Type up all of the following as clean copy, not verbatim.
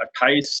28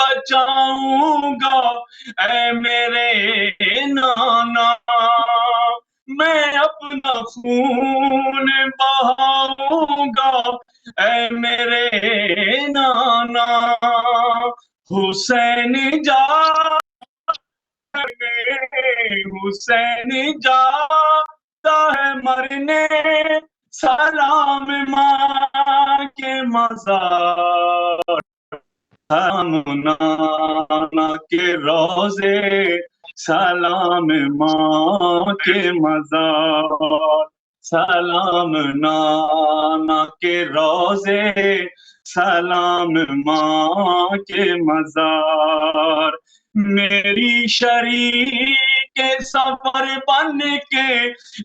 بچاؤں گا اے میرے نانا، میں اپنا خون بہاؤں گا اے میرے نانا، حسین حسین جاتا ہے مرنے، سلام ماں کے مزار، سلام نانا کے روزے، سلام ماں کے مزار، سلام نانا کے روزے، سلام ماں کے مزار، میری شریک سفر بن کے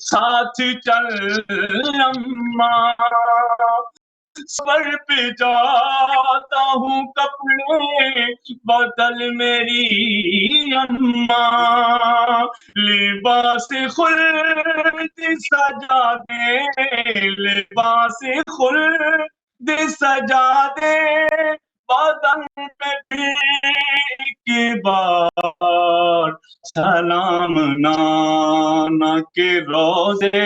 ساتھ چل اماں، سفر پہ جاتا ہوں کپڑے بدل میری اماں، لباس خلد سجا دے، لباس خلد سجا دے، بدن پہ ایک بار، سلام نانا کے روزے،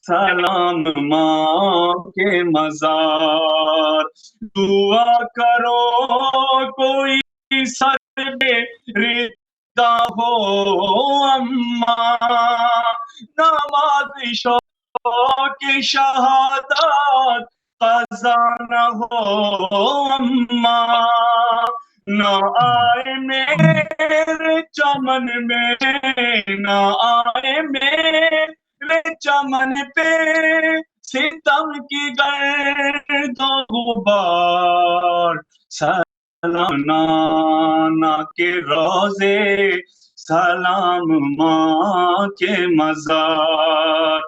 سلام ماں کے مزار، دعا کرو کوئی سر پہ ردا ہو اماں، نماز شوق شہادت قضا نہ ہو اماں، نہ آئے میرے چمن میں، نہ آئے میرے چمن پہ ستم کی گرد و غبار، سلام نانا کے روزے، سلام ماں کے مزار،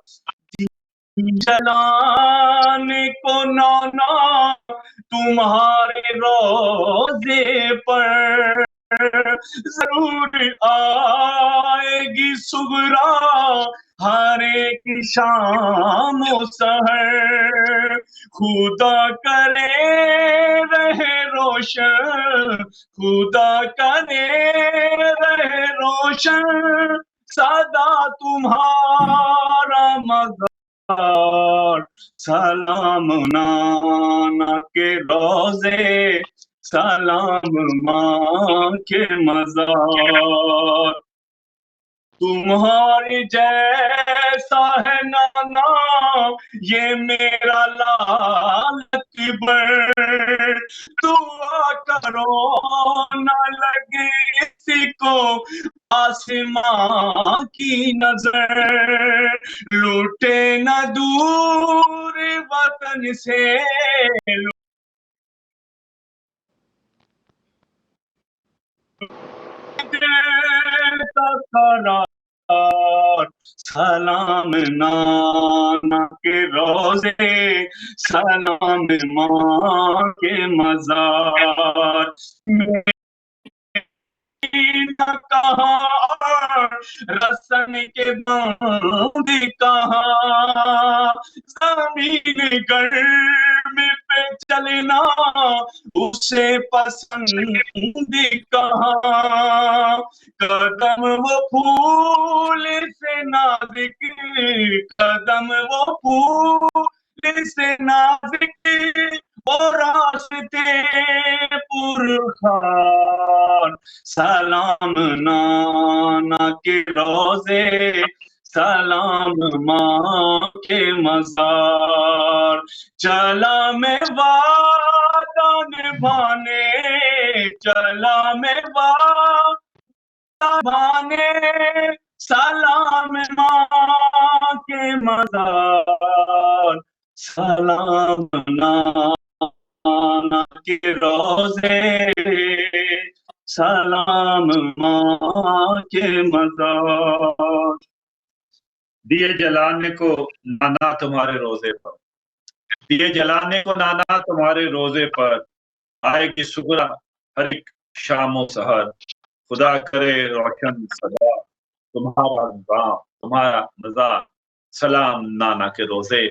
جلانے کو نانا تمہارے روزے پر ضرور آئے گی صغریٰ ہر ایک شام و سحر، خدا کرے رہے روشن، خدا کرے رہے روشن سدا تمہارا مزار، سلام نانا کے روزے، سلام ماں کے مزار، تمہاری جیسا ہے نانا یہ میرا لال اکبر، دعا کرو نہ لگے کسی کو آسمان کی نظر، لوٹے نہ دور وطن سے، سلام نانا کے روزے، سلام ماں کے مزار، نہ کہاں رسن کے بند کہاں، زمین گرم پہ چلنا اسے پسند کہاں، قدم وہ پھول سے نازک، قدم وہ پھول سے نازک، وہ راستے پرخار، سلام نانا کے روزے، سلام ماں کے مزار، چلا میں وعدہ نبھانے، چلا میں وعدہ نبھانے، سلام ماں کے مزار، سلام نانا کے روزے، سلام ماں کے مزار، دیے جلانے کو نانا تمہارے روزے پر، دیے جلانے کو نانا تمہارے روزے پر، آئے گی سغرا ہر ایک شام و سحر، خدا کرے روشن صدا تمہارا نظام، تمہارا مزار، سلام نانا کے روزے۔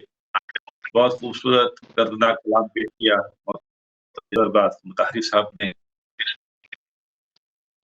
بہت خوبصورت دردناک کلام پیش کیا متحری صاحب نے۔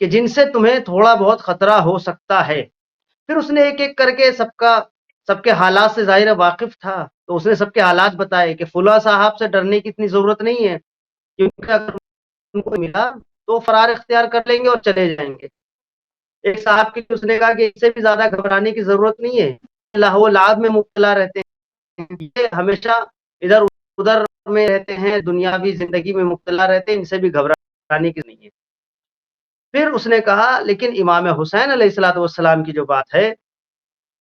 کہ جن سے تمہیں تھوڑا بہت خطرہ ہو سکتا ہے. پھر اس نے ایک ایک کر کے سب کے حالات سے ظاہر واقف تھا، تو اس نے سب کے حالات بتائے کہ فلاں صاحب سے ڈرنے کی اتنی ضرورت نہیں ہے، کیونکہ اگر ان کو ملا تو فرار اختیار کر لیں گے اور چلے جائیں گے. ایک صاحب کی اس نے کہا کہ اس سے بھی زیادہ گھبرانے کی ضرورت نہیں ہے، لہو لعب میں مبتلا رہتے ہیں، یہ ہمیشہ ادھر ادھر میں رہتے ہیں، دنیاوی زندگی میں مبتلا رہتے ہیں، ان سے بھی گھبرانے کی نہیں ہے. پھر اس نے کہا لیکن امام حسین علیہ الصلوۃ والسلام کی جو بات ہے،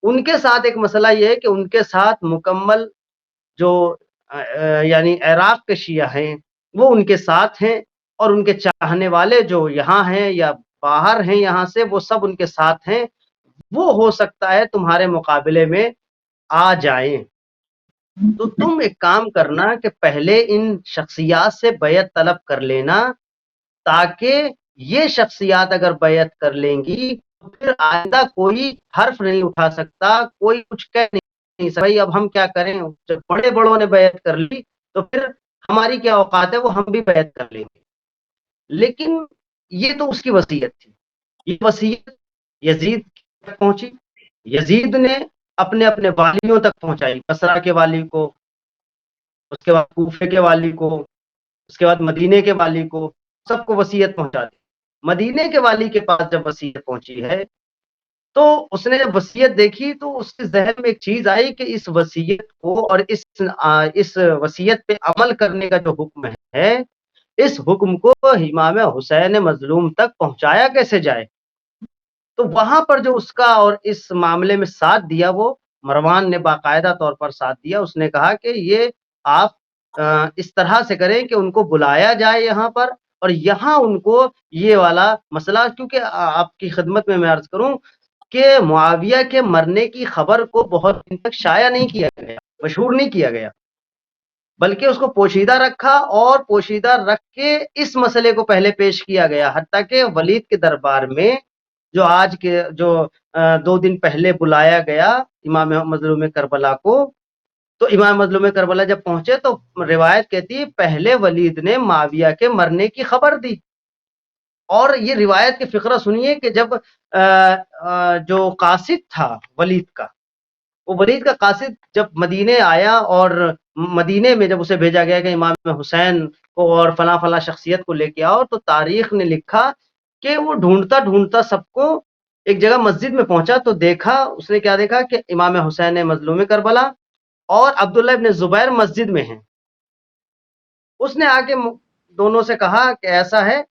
ان کے ساتھ ایک مسئلہ یہ ہے کہ ان کے ساتھ مکمل جو یعنی عراق کے شیعہ ہیں وہ ان کے ساتھ ہیں، اور ان کے چاہنے والے جو یہاں ہیں یا باہر ہیں یہاں سے، وہ سب ان کے ساتھ ہیں. وہ ہو سکتا ہے تمہارے مقابلے میں آ جائیں. تو تم ایک کام کرنا کہ پہلے ان شخصیات سے بیعت طلب کر لینا، تاکہ یہ شخصیات اگر بیعت کر لیں گی تو پھر آئندہ کوئی حرف نہیں اٹھا سکتا، کوئی کچھ کہہ نہیں سکتا. بھائی اب ہم کیا کریں، جب بڑے بڑوں نے بیعت کر لی تو پھر ہماری کیا اوقات ہے، وہ ہم بھی بیعت کر لیں گے. لیکن یہ تو اس کی وصیت تھی. یہ وصیت یزید تک پہنچی، یزید نے اپنے اپنے والیوں تک پہنچائی، بصرہ کے والی کو، اس کے بعد کوفے کے والی کو، اس کے بعد مدینے کے والی کو، سب کو وصیت پہنچا دی. مدینے کے والی کے پاس جب وصیت پہنچی ہے تو اس نے جب وصیت دیکھی تو اس کے ذہن میں ایک چیز آئی کہ اس وصیت کو اور اس وصیت پہ عمل کرنے کا جو حکم ہے، اس حکم کو امام حسین مظلوم تک پہنچایا کیسے جائے. تو وہاں پر جو اس کا اور اس معاملے میں ساتھ دیا، وہ مروان نے باقاعدہ طور پر ساتھ دیا. اس نے کہا کہ یہ آپ اس طرح سے کریں کہ ان کو بلایا جائے یہاں پر، اور یہاں ان کو یہ والا مسئلہ، کیونکہ آپ کی خدمت میں عرض کروں کہ معاویہ کے مرنے کی خبر کو بہت دن تک شائع نہیں کیا گیا، مشہور نہیں کیا گیا، بلکہ اس کو پوشیدہ رکھا، اور پوشیدہ رکھ کے اس مسئلے کو پہلے پیش کیا گیا، حتیٰ کہ ولید کے دربار میں جو آج کے جو 2 دن پہلے بلایا گیا امام مظلوم کربلا کو، تو امام مظلوم کربلا جب پہنچے تو روایت کہتی ہے پہلے ولید نے معاویہ کے مرنے کی خبر دی. اور یہ روایت کے فقرہ سنیے کہ جب جو قاصد تھا ولید کا، وہ ولید کا قاصد جب مدینے آیا، اور مدینے میں جب اسے بھیجا گیا کہ امام حسین کو اور فلاں فلاں شخصیت کو لے کے آؤ، تو تاریخ نے لکھا کہ وہ ڈھونڈتا ڈھونڈتا سب کو ایک جگہ مسجد میں پہنچا تو دیکھا، اس نے کیا دیکھا کہ امام حسین مظلوم کربلا اور عبداللہ ابن زبیر مسجد میں ہیں. اس نے آ کے دونوں سے کہا کہ ایسا ہے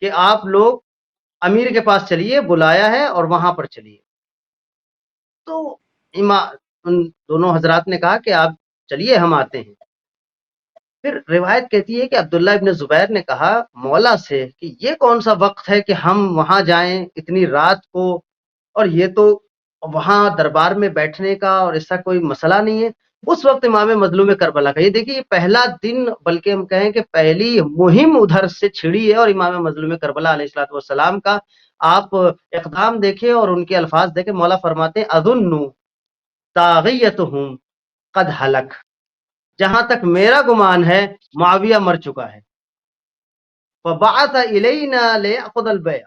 کہ آپ لوگ امیر کے پاس چلیے، بلایا ہے، اور وہاں پر چلیے. تو ان دونوں حضرات نے کہا کہ آپ چلیے، ہم آتے ہیں. پھر روایت کہتی ہے کہ عبداللہ ابن زبیر نے کہا مولا سے کہ یہ کون سا وقت ہے کہ ہم وہاں جائیں اتنی رات کو، اور یہ تو وہاں دربار میں بیٹھنے کا اور ایسا کوئی مسئلہ نہیں ہے. اس وقت امام مظلوم کربلا کا، یہ دیکھیے پہلا دن، بلکہ ہم کہیں کہ پہلی مہم ادھر سے چھڑی ہے، اور امام مظلوم کربلا علیہ الصلوۃ والسلام کا آپ اقدام دیکھیں اور ان کے الفاظ دیکھیں. مولا فرماتے ہیں اظن طاغیتہم قد ہلک، جہاں تک میرا گمان ہے معاویہ مر چکا ہے. فبعث الینا لیأخذ البیع،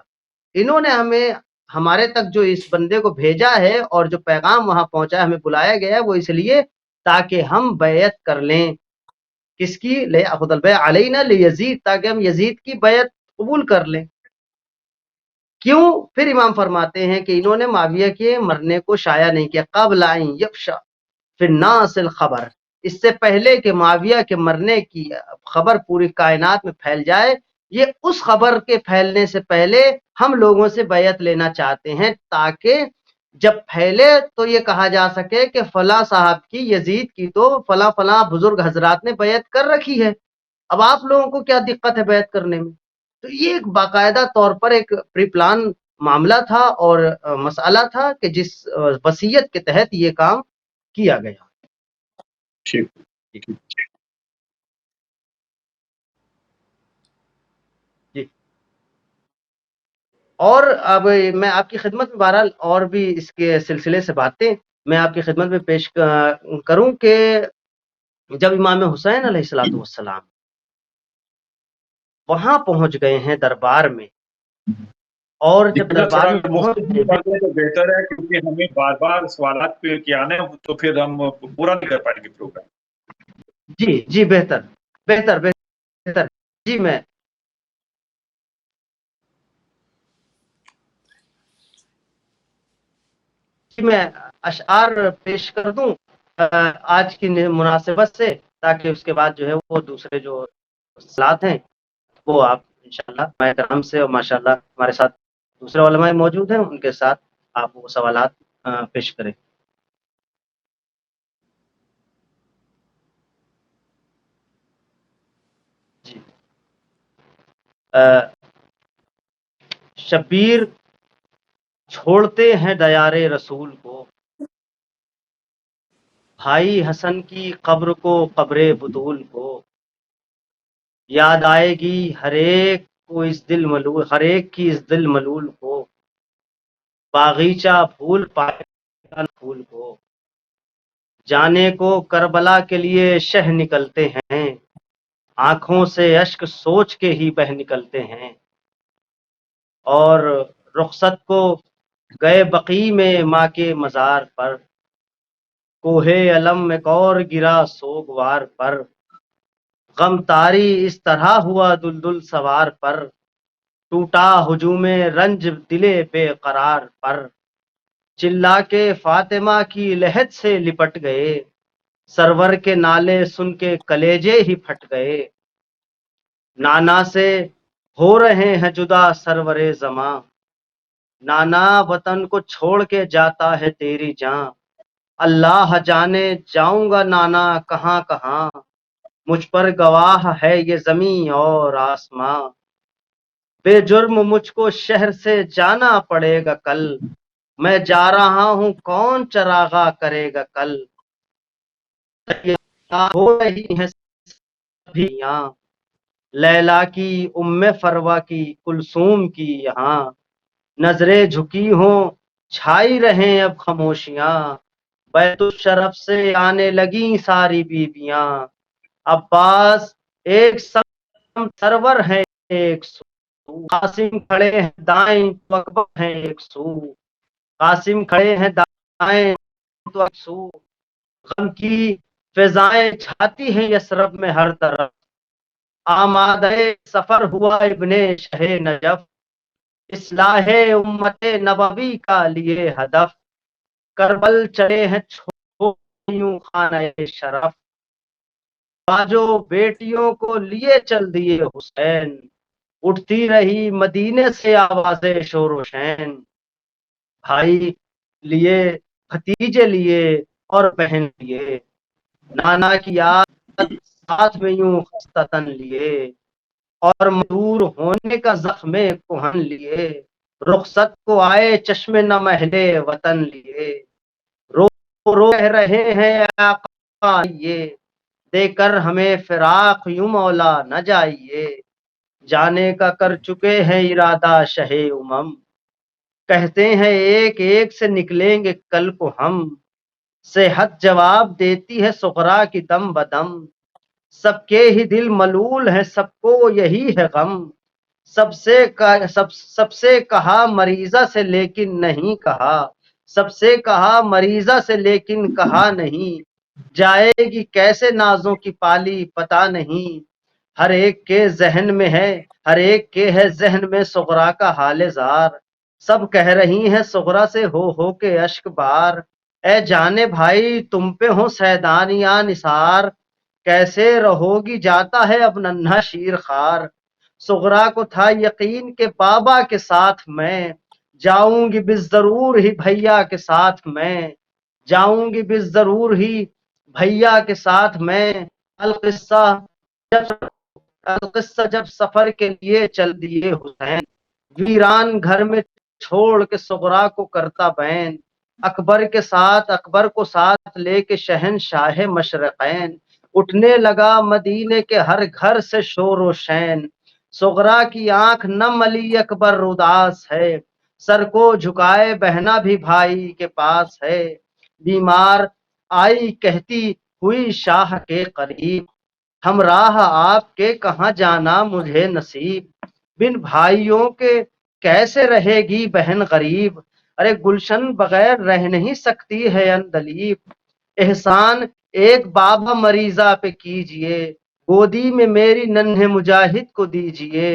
انہوں نے ہمارے تک جو اس بندے کو بھیجا ہے اور جو پیغام وہاں پہنچا ہے، ہمیں بلایا گیا ہے، وہ اس لیے تاکہ ہم بیعت کر لیں. کس کی؟ لیأخذ البیع علینا لیزید، تاکہ ہم یزید کی بیعت قبول کر لیں. کیوں؟ پھر امام فرماتے ہیں کہ انہوں نے معاویہ کے مرنے کو شائع نہیں کیا، قبل ان یفشا فی الناس الخبر، اس سے پہلے کہ معاویہ کے مرنے کی خبر پوری کائنات میں پھیل جائے. یہ اس خبر کے پھیلنے سے پہلے ہم لوگوں سے بیعت لینا چاہتے ہیں، تاکہ جب پھیلے تو یہ کہا جا سکے کہ فلاں صاحب کی، یزید کی تو فلاں فلاں بزرگ حضرات نے بیعت کر رکھی ہے، اب آپ لوگوں کو کیا دقت ہے بیعت کرنے میں. تو یہ ایک باقاعدہ طور پر ایک پری پلان معاملہ تھا اور مسئلہ تھا کہ جس وصیت کے تحت یہ کام کیا گیا. جی. اور اب میں آپ کی خدمت میں بہرحال اور بھی اس کے سلسلے سے باتیں میں آپ کی خدمت میں پیش کروں کہ جب امام حسین علیہ الصلوۃ والسلام وہاں پہنچ گئے ہیں دربار میں، اور جی جب حضرت دربار تھوڑا میں اگر پہنچ مختصر باتیں تو بہتر ہے، کیونکہ ہمیں بار بار سوالات پہ کے آنے ہیں تو پھر ہم پورا نہیں کر پائیں گے پروگرام. جی جی بہتر بہتر بہتر جی میں اشعار پیش کر دوں آج کی مناسبت سے، تاکہ اس کے بعد جو ہے وہ دوسرے جو سلات ہیں وہ آپ انشاءاللہ میں کرم سے، اور ماشاءاللہ ہمارے ساتھ دوسرے علماء موجود ہیں، ان کے ساتھ آپ وہ سوالات پیش کریں. جی شبیر چھوڑتے ہیں دیار رسول کو، بھائی حسن کی قبر کو، قبر بطول کو، یاد آئے گی ہر ایک کو اس دل ملول، ہر ایک کی اس دل ملول کو، باغیچہ پھول پائے گا پھول کو، جانے کو کربلا کے لیے شہ نکلتے ہیں، آنکھوں سے اشک سوچ کے ہی بہ نکلتے ہیں، اور رخصت کو گئے بقی میں ماں کے مزار پر، کوہ علم میں کور گرا سوگوار پر، غم تاری اس طرح ہوا دلدل سوار پر، ٹوٹا ہجوم رنج دلے بے قرار پر، چلا کے فاطمہ کی لہد سے لپٹ گئے، سرور کے نالے سن کے کلیجے ہی پھٹ گئے، نانا سے ہو رہے ہیں جدا سرور زماں، نانا وطن کو چھوڑ کے جاتا ہے تیری جاں، اللہ جانے جاؤں گا نانا کہاں کہاں، مجھ پر گواہ ہے یہ زمین اور آسماں، بے جرم مجھ کو شہر سے جانا پڑے گا کل، میں جا رہا ہوں کون چراغا کرے گا کل، ہو رہی ہیں سبھیاں، لیلا کی ام فروا کی کلثوم کی یہاں، نظریں جھکی ہوں چھائی رہیں اب خاموشیاں، بیت الشرف سے آنے لگی ساری بیبیاں، عباس ایک سم سرور ہے ایک سو، قاسم کھڑے ہیں دائیں تو اکبر ہیں ایک سو، قاسم کھڑے ہیں دائیں تو ایک سو، غم کی فضائیں چھاتی ہیں یثرب میں ہر طرف، آمادہ سفر ہوا ابن شہ نجف، اصلاح امت نبوی کا لیے ہدف، کربل چڑے ہیں چھوڑیوں خانہ شرف، باجو بیٹیوں کو لیے چل دیے حسین، اٹھتی رہی مدینے سے آواز شور و شین، بھائی لیے بھتیجے لیے اور بہن لیے، نانا کی یاد ساتھ میں یوں خستتن لیے، اور مدور ہونے کا زخم کہن لیے، رخصت کو آئے چشم نم اہل وطن لیے، رو رو کہہ رہے ہیں اے آقا آئیے، دے کر ہمیں فراق یوں مولا نہ جائیے، جانے کا کر چکے ہیں ارادہ شہ امم، کہتے ہیں ایک ایک سے نکلیں گے کل کو ہم، صحت جواب دیتی ہے سغرا کی دم بدم، سب کے ہی دل ملول ہیں سب کو یہی ہے غم، سب سے کہا مریضہ سے لیکن نہیں کہا، سب سے کہا مریضہ سے لیکن کہا نہیں، جائے گی کیسے نازوں کی پالی پتہ نہیں، ہر ایک کے ذہن میں ہے، ہر ایک کے ہے ذہن میں سغرا کا حال زار، سب کہہ رہی ہیں سغرا سے ہو کے اشک بار، اے جانے بھائی تم پہ ہو سیدان یا نثار، کیسے رہو گی جاتا ہے اب ننھا شیر خار، سغرا کو تھا یقین کہ بابا کے ساتھ میں جاؤں گی بالضرور ہی بھیا کے ساتھ میں، جاؤں گی بالضرور ہی بھیا کے ساتھ میں، القصہ جب سفر کے لیے چل دیے حسین، ویران گھر میں چھوڑ کے سغرا کو کرتا بین، اکبر کو ساتھ لے کے شہنشاہ مشرقین، اٹھنے لگا مدینے کے ہر گھر سے شور و شین، سغرا کی آنکھ نم علی اکبر اداس ہے، سر کو جھکائے بہنا بھی بھائی کے پاس ہے، بیمار آئی کہتی ہوئی شاہ کے قریب، ہم راہ آپ کے کہاں جانا مجھے نصیب، بن بھائیوں کے کیسے رہے گی بہن غریب، ارے گلشن بغیر رہ نہیں سکتی ہے اندلیب، احسان ایک بابا مریضہ پہ کیجئے، گودی میں میری ننھے مجاہد کو دیجئے،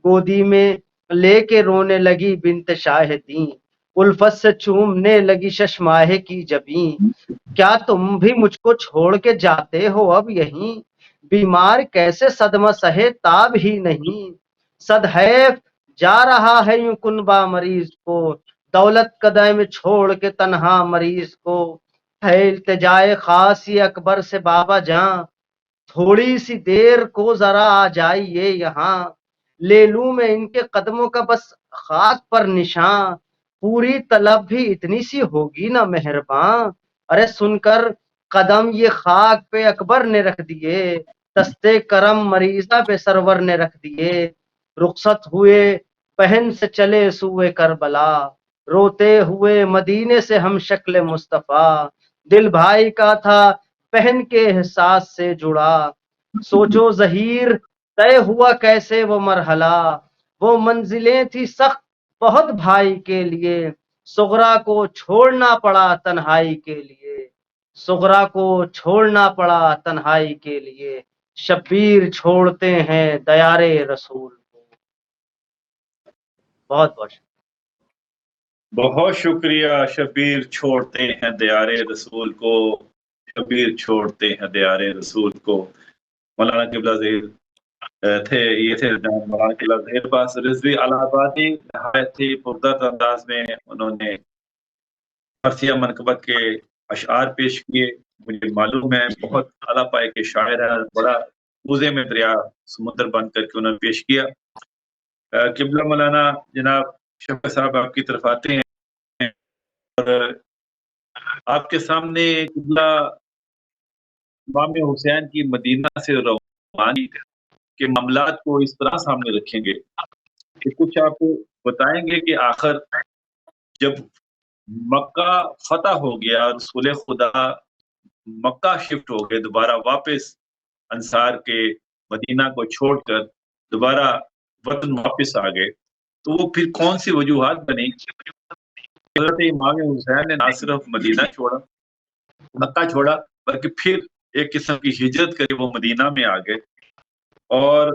گودی میں لے کے رونے لگی بنت شاہدین، الفت سے چومنے لگی ششماہ کی جبیں، کیا تم بھی مجھ کو چھوڑ کے جاتے ہو اب یہیں، بیمار کیسے صدمہ سہے تاب ہی نہیں، صد حیف جا رہا ہے یوں کنبا مریض کو، دولت قدے میں چھوڑ کے تنہا مریض کو، ہے التجائے خاصی اکبر سے بابا جاں، تھوڑی سی دیر کو ذرا آ جائیے یہاں، لے لوں میں ان کے قدموں کا بس خاک پر نشاں، پوری طلب بھی اتنی سی ہوگی نا مہرباں، ارے سن کر قدم یہ خاک پہ اکبر نے رکھ دیے، دستے کرم مریضہ پہ سرور نے رکھ دیے، رخصت ہوئے پہن سے چلے سوئے کربلا، روتے ہوئے مدینے سے ہم شکل مصطفیٰ، دل بھائی کا تھا بہن کے احساس سے جڑا، سوچو ظہیر طے ہوا کیسے وہ مرحلہ، وہ منزلیں تھی سخت بہت بھائی کے لیے، صغرا کو چھوڑنا پڑا تنہائی کے لیے، صغرا کو چھوڑنا پڑا تنہائی کے لیے، شبیر چھوڑتے ہیں دیار رسول کو۔ بہت بہت بہت شکریہ۔ شبیر چھوڑتے ہیں دیار رسول کو، شبیر چھوڑتے ہیں دیار رسول کو۔ مولانا قبلہ ظہیر تھے، یہ تھے مولانا قبلہ ظہیر باز رضوی الہ آبادی، نہایت ہی پردرد انداز میں انہوں نے مرثیہ منقبت کے اشعار پیش کیے۔ مجھے معلوم ہے بہت اعلیٰ پائے کے شاعر ہیں، بڑا کوزے میں دریا سمندر بن کر کے انہوں نے پیش کیا۔ قبلہ مولانا جناب شفیع صاحب آپ کی طرف آتے ہیں اور آپ کے سامنے قبلہ امام حسین کی مدینہ سے روانی کے معاملات کو اس طرح سامنے رکھیں گے کہ کچھ آپ بتائیں گے کہ آخر جب مکہ فتح ہو گیا، رسول خدا مکہ شفٹ ہو گئے، دوبارہ واپس انصار کے مدینہ کو چھوڑ کر دوبارہ وطن واپس آ گئے، تو وہ پھر کون سی وجوہات بنی؟ حضرت امام حسین نے نہ صرف مدینہ چھوڑا، مکہ چھوڑا، بلکہ پھر ایک قسم کی ہجرت کری، وہ مدینہ میں آ گئے۔ اور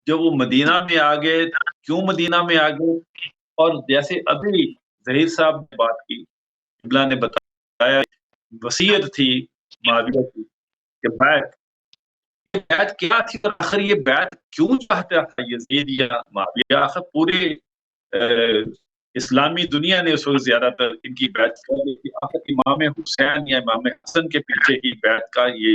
جب وہ مدینہ میں آ گئے، کیوں مدینہ میں آ گئے؟ اور جیسے ابھی ظہیر صاحب نے بات کی، قبلہ نے بتایا وصیت تھی معاویہ کی کہ بیعت کیا تھی، اور آخر یہ بیعت کیوں چاہتا تھا یزید یا معاویہ؟ آخر پورے اسلامی دنیا نے اس وقت زیادہ تر ان کی بیعت کر لی تھی، آخر امام حسین یا امام حسن کے پیچھے کی بیعت کا یہ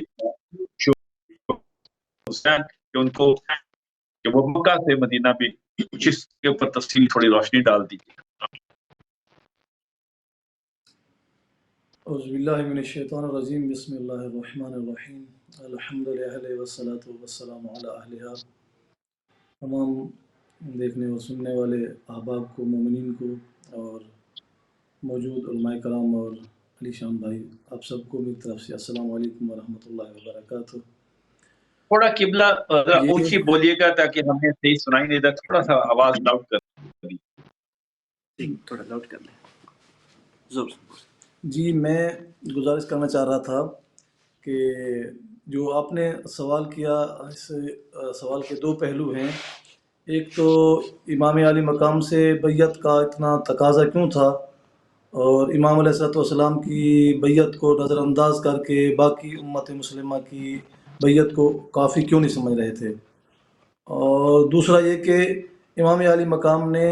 حسین کہ ان کو کہ وہ مکہ سے مدینہ بھی، کچھ اس کے اوپر تفصیل تھوڑی روشنی ڈال دیجیے۔ اعوذ باللہ من الشیطان الرجیم، بسم اللہ الرحمن الرحیم، الحمد للہ والصلاۃ والسلام علی اہلہا۔ تمام دیکھنے اور سننے والے احباب کو، مومنین کو، اور موجود علماء کرام اور علی شان بھائی، آپ سب کو میری طرف سے السلام علیکم ورحمۃ اللہ وبرکاتہ۔ تھوڑا قبلہ اونچی بولیے گا تاکہ ہمیں صحیح سنائی نہیں دے، تھوڑا سا آواز لاؤڈ کر دیجیے، تھوڑا لاؤڈ کر لیں۔ جی، میں گزارش کرنا چاہ رہا تھا کہ جو آپ نے سوال کیا، اس سوال کے دو پہلو ہیں۔ ایک تو امام علی مقام سے بیعت کا اتنا تقاضا کیوں تھا، اور امام علیہ الصلوۃ والسلام کی بیعت کو نظر انداز کر کے باقی امت مسلمہ کی بیعت کو کافی کیوں نہیں سمجھ رہے تھے۔ اور دوسرا یہ کہ امام علی مقام نے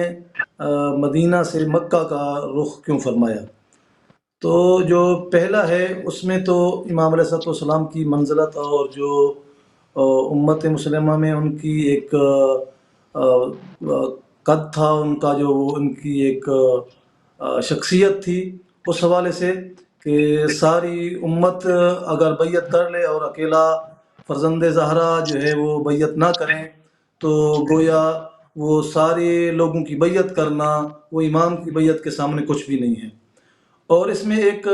مدینہ سے مکہ کا رخ کیوں فرمایا۔ تو جو پہلا ہے اس میں تو امام علیہ الصلوۃ والسلام کی منزلت اور جو امت مسلمہ میں ان کی ایک قد تھا، ان کا جو ان کی ایک شخصیت تھی، اس حوالے سے کہ ساری امت اگر بیعت کر لے اور اکیلا فرزند زہرا جو ہے وہ بیعت نہ کریں تو گویا وہ سارے لوگوں کی بیعت کرنا وہ امام کی بیعت کے سامنے کچھ بھی نہیں ہے۔ اور اس میں ایک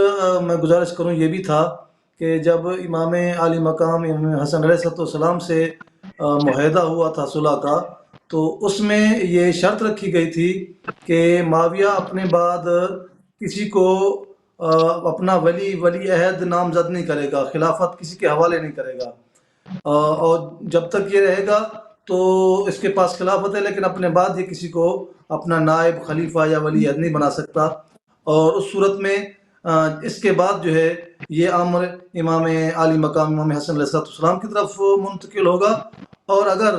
میں گزارش کروں یہ بھی تھا کہ جب امام علی مقام امام حسن علیہ السلام سے معاہدہ ہوا تھا صلح کا، تو اس میں یہ شرط رکھی گئی تھی کہ معاویہ اپنے بعد کسی کو اپنا ولی عہد نامزد نہیں کرے گا، خلافت کسی کے حوالے نہیں کرے گا، اور جب تک یہ رہے گا تو اس کے پاس خلافت ہے، لیکن اپنے بعد یہ کسی کو اپنا نائب، خلیفہ یا ولی عہد نہیں بنا سکتا۔ اور اس صورت میں اس کے بعد جو ہے یہ امر امام عالی مقام امام حسن علیہ السلام کی طرف منتقل ہوگا، اور اگر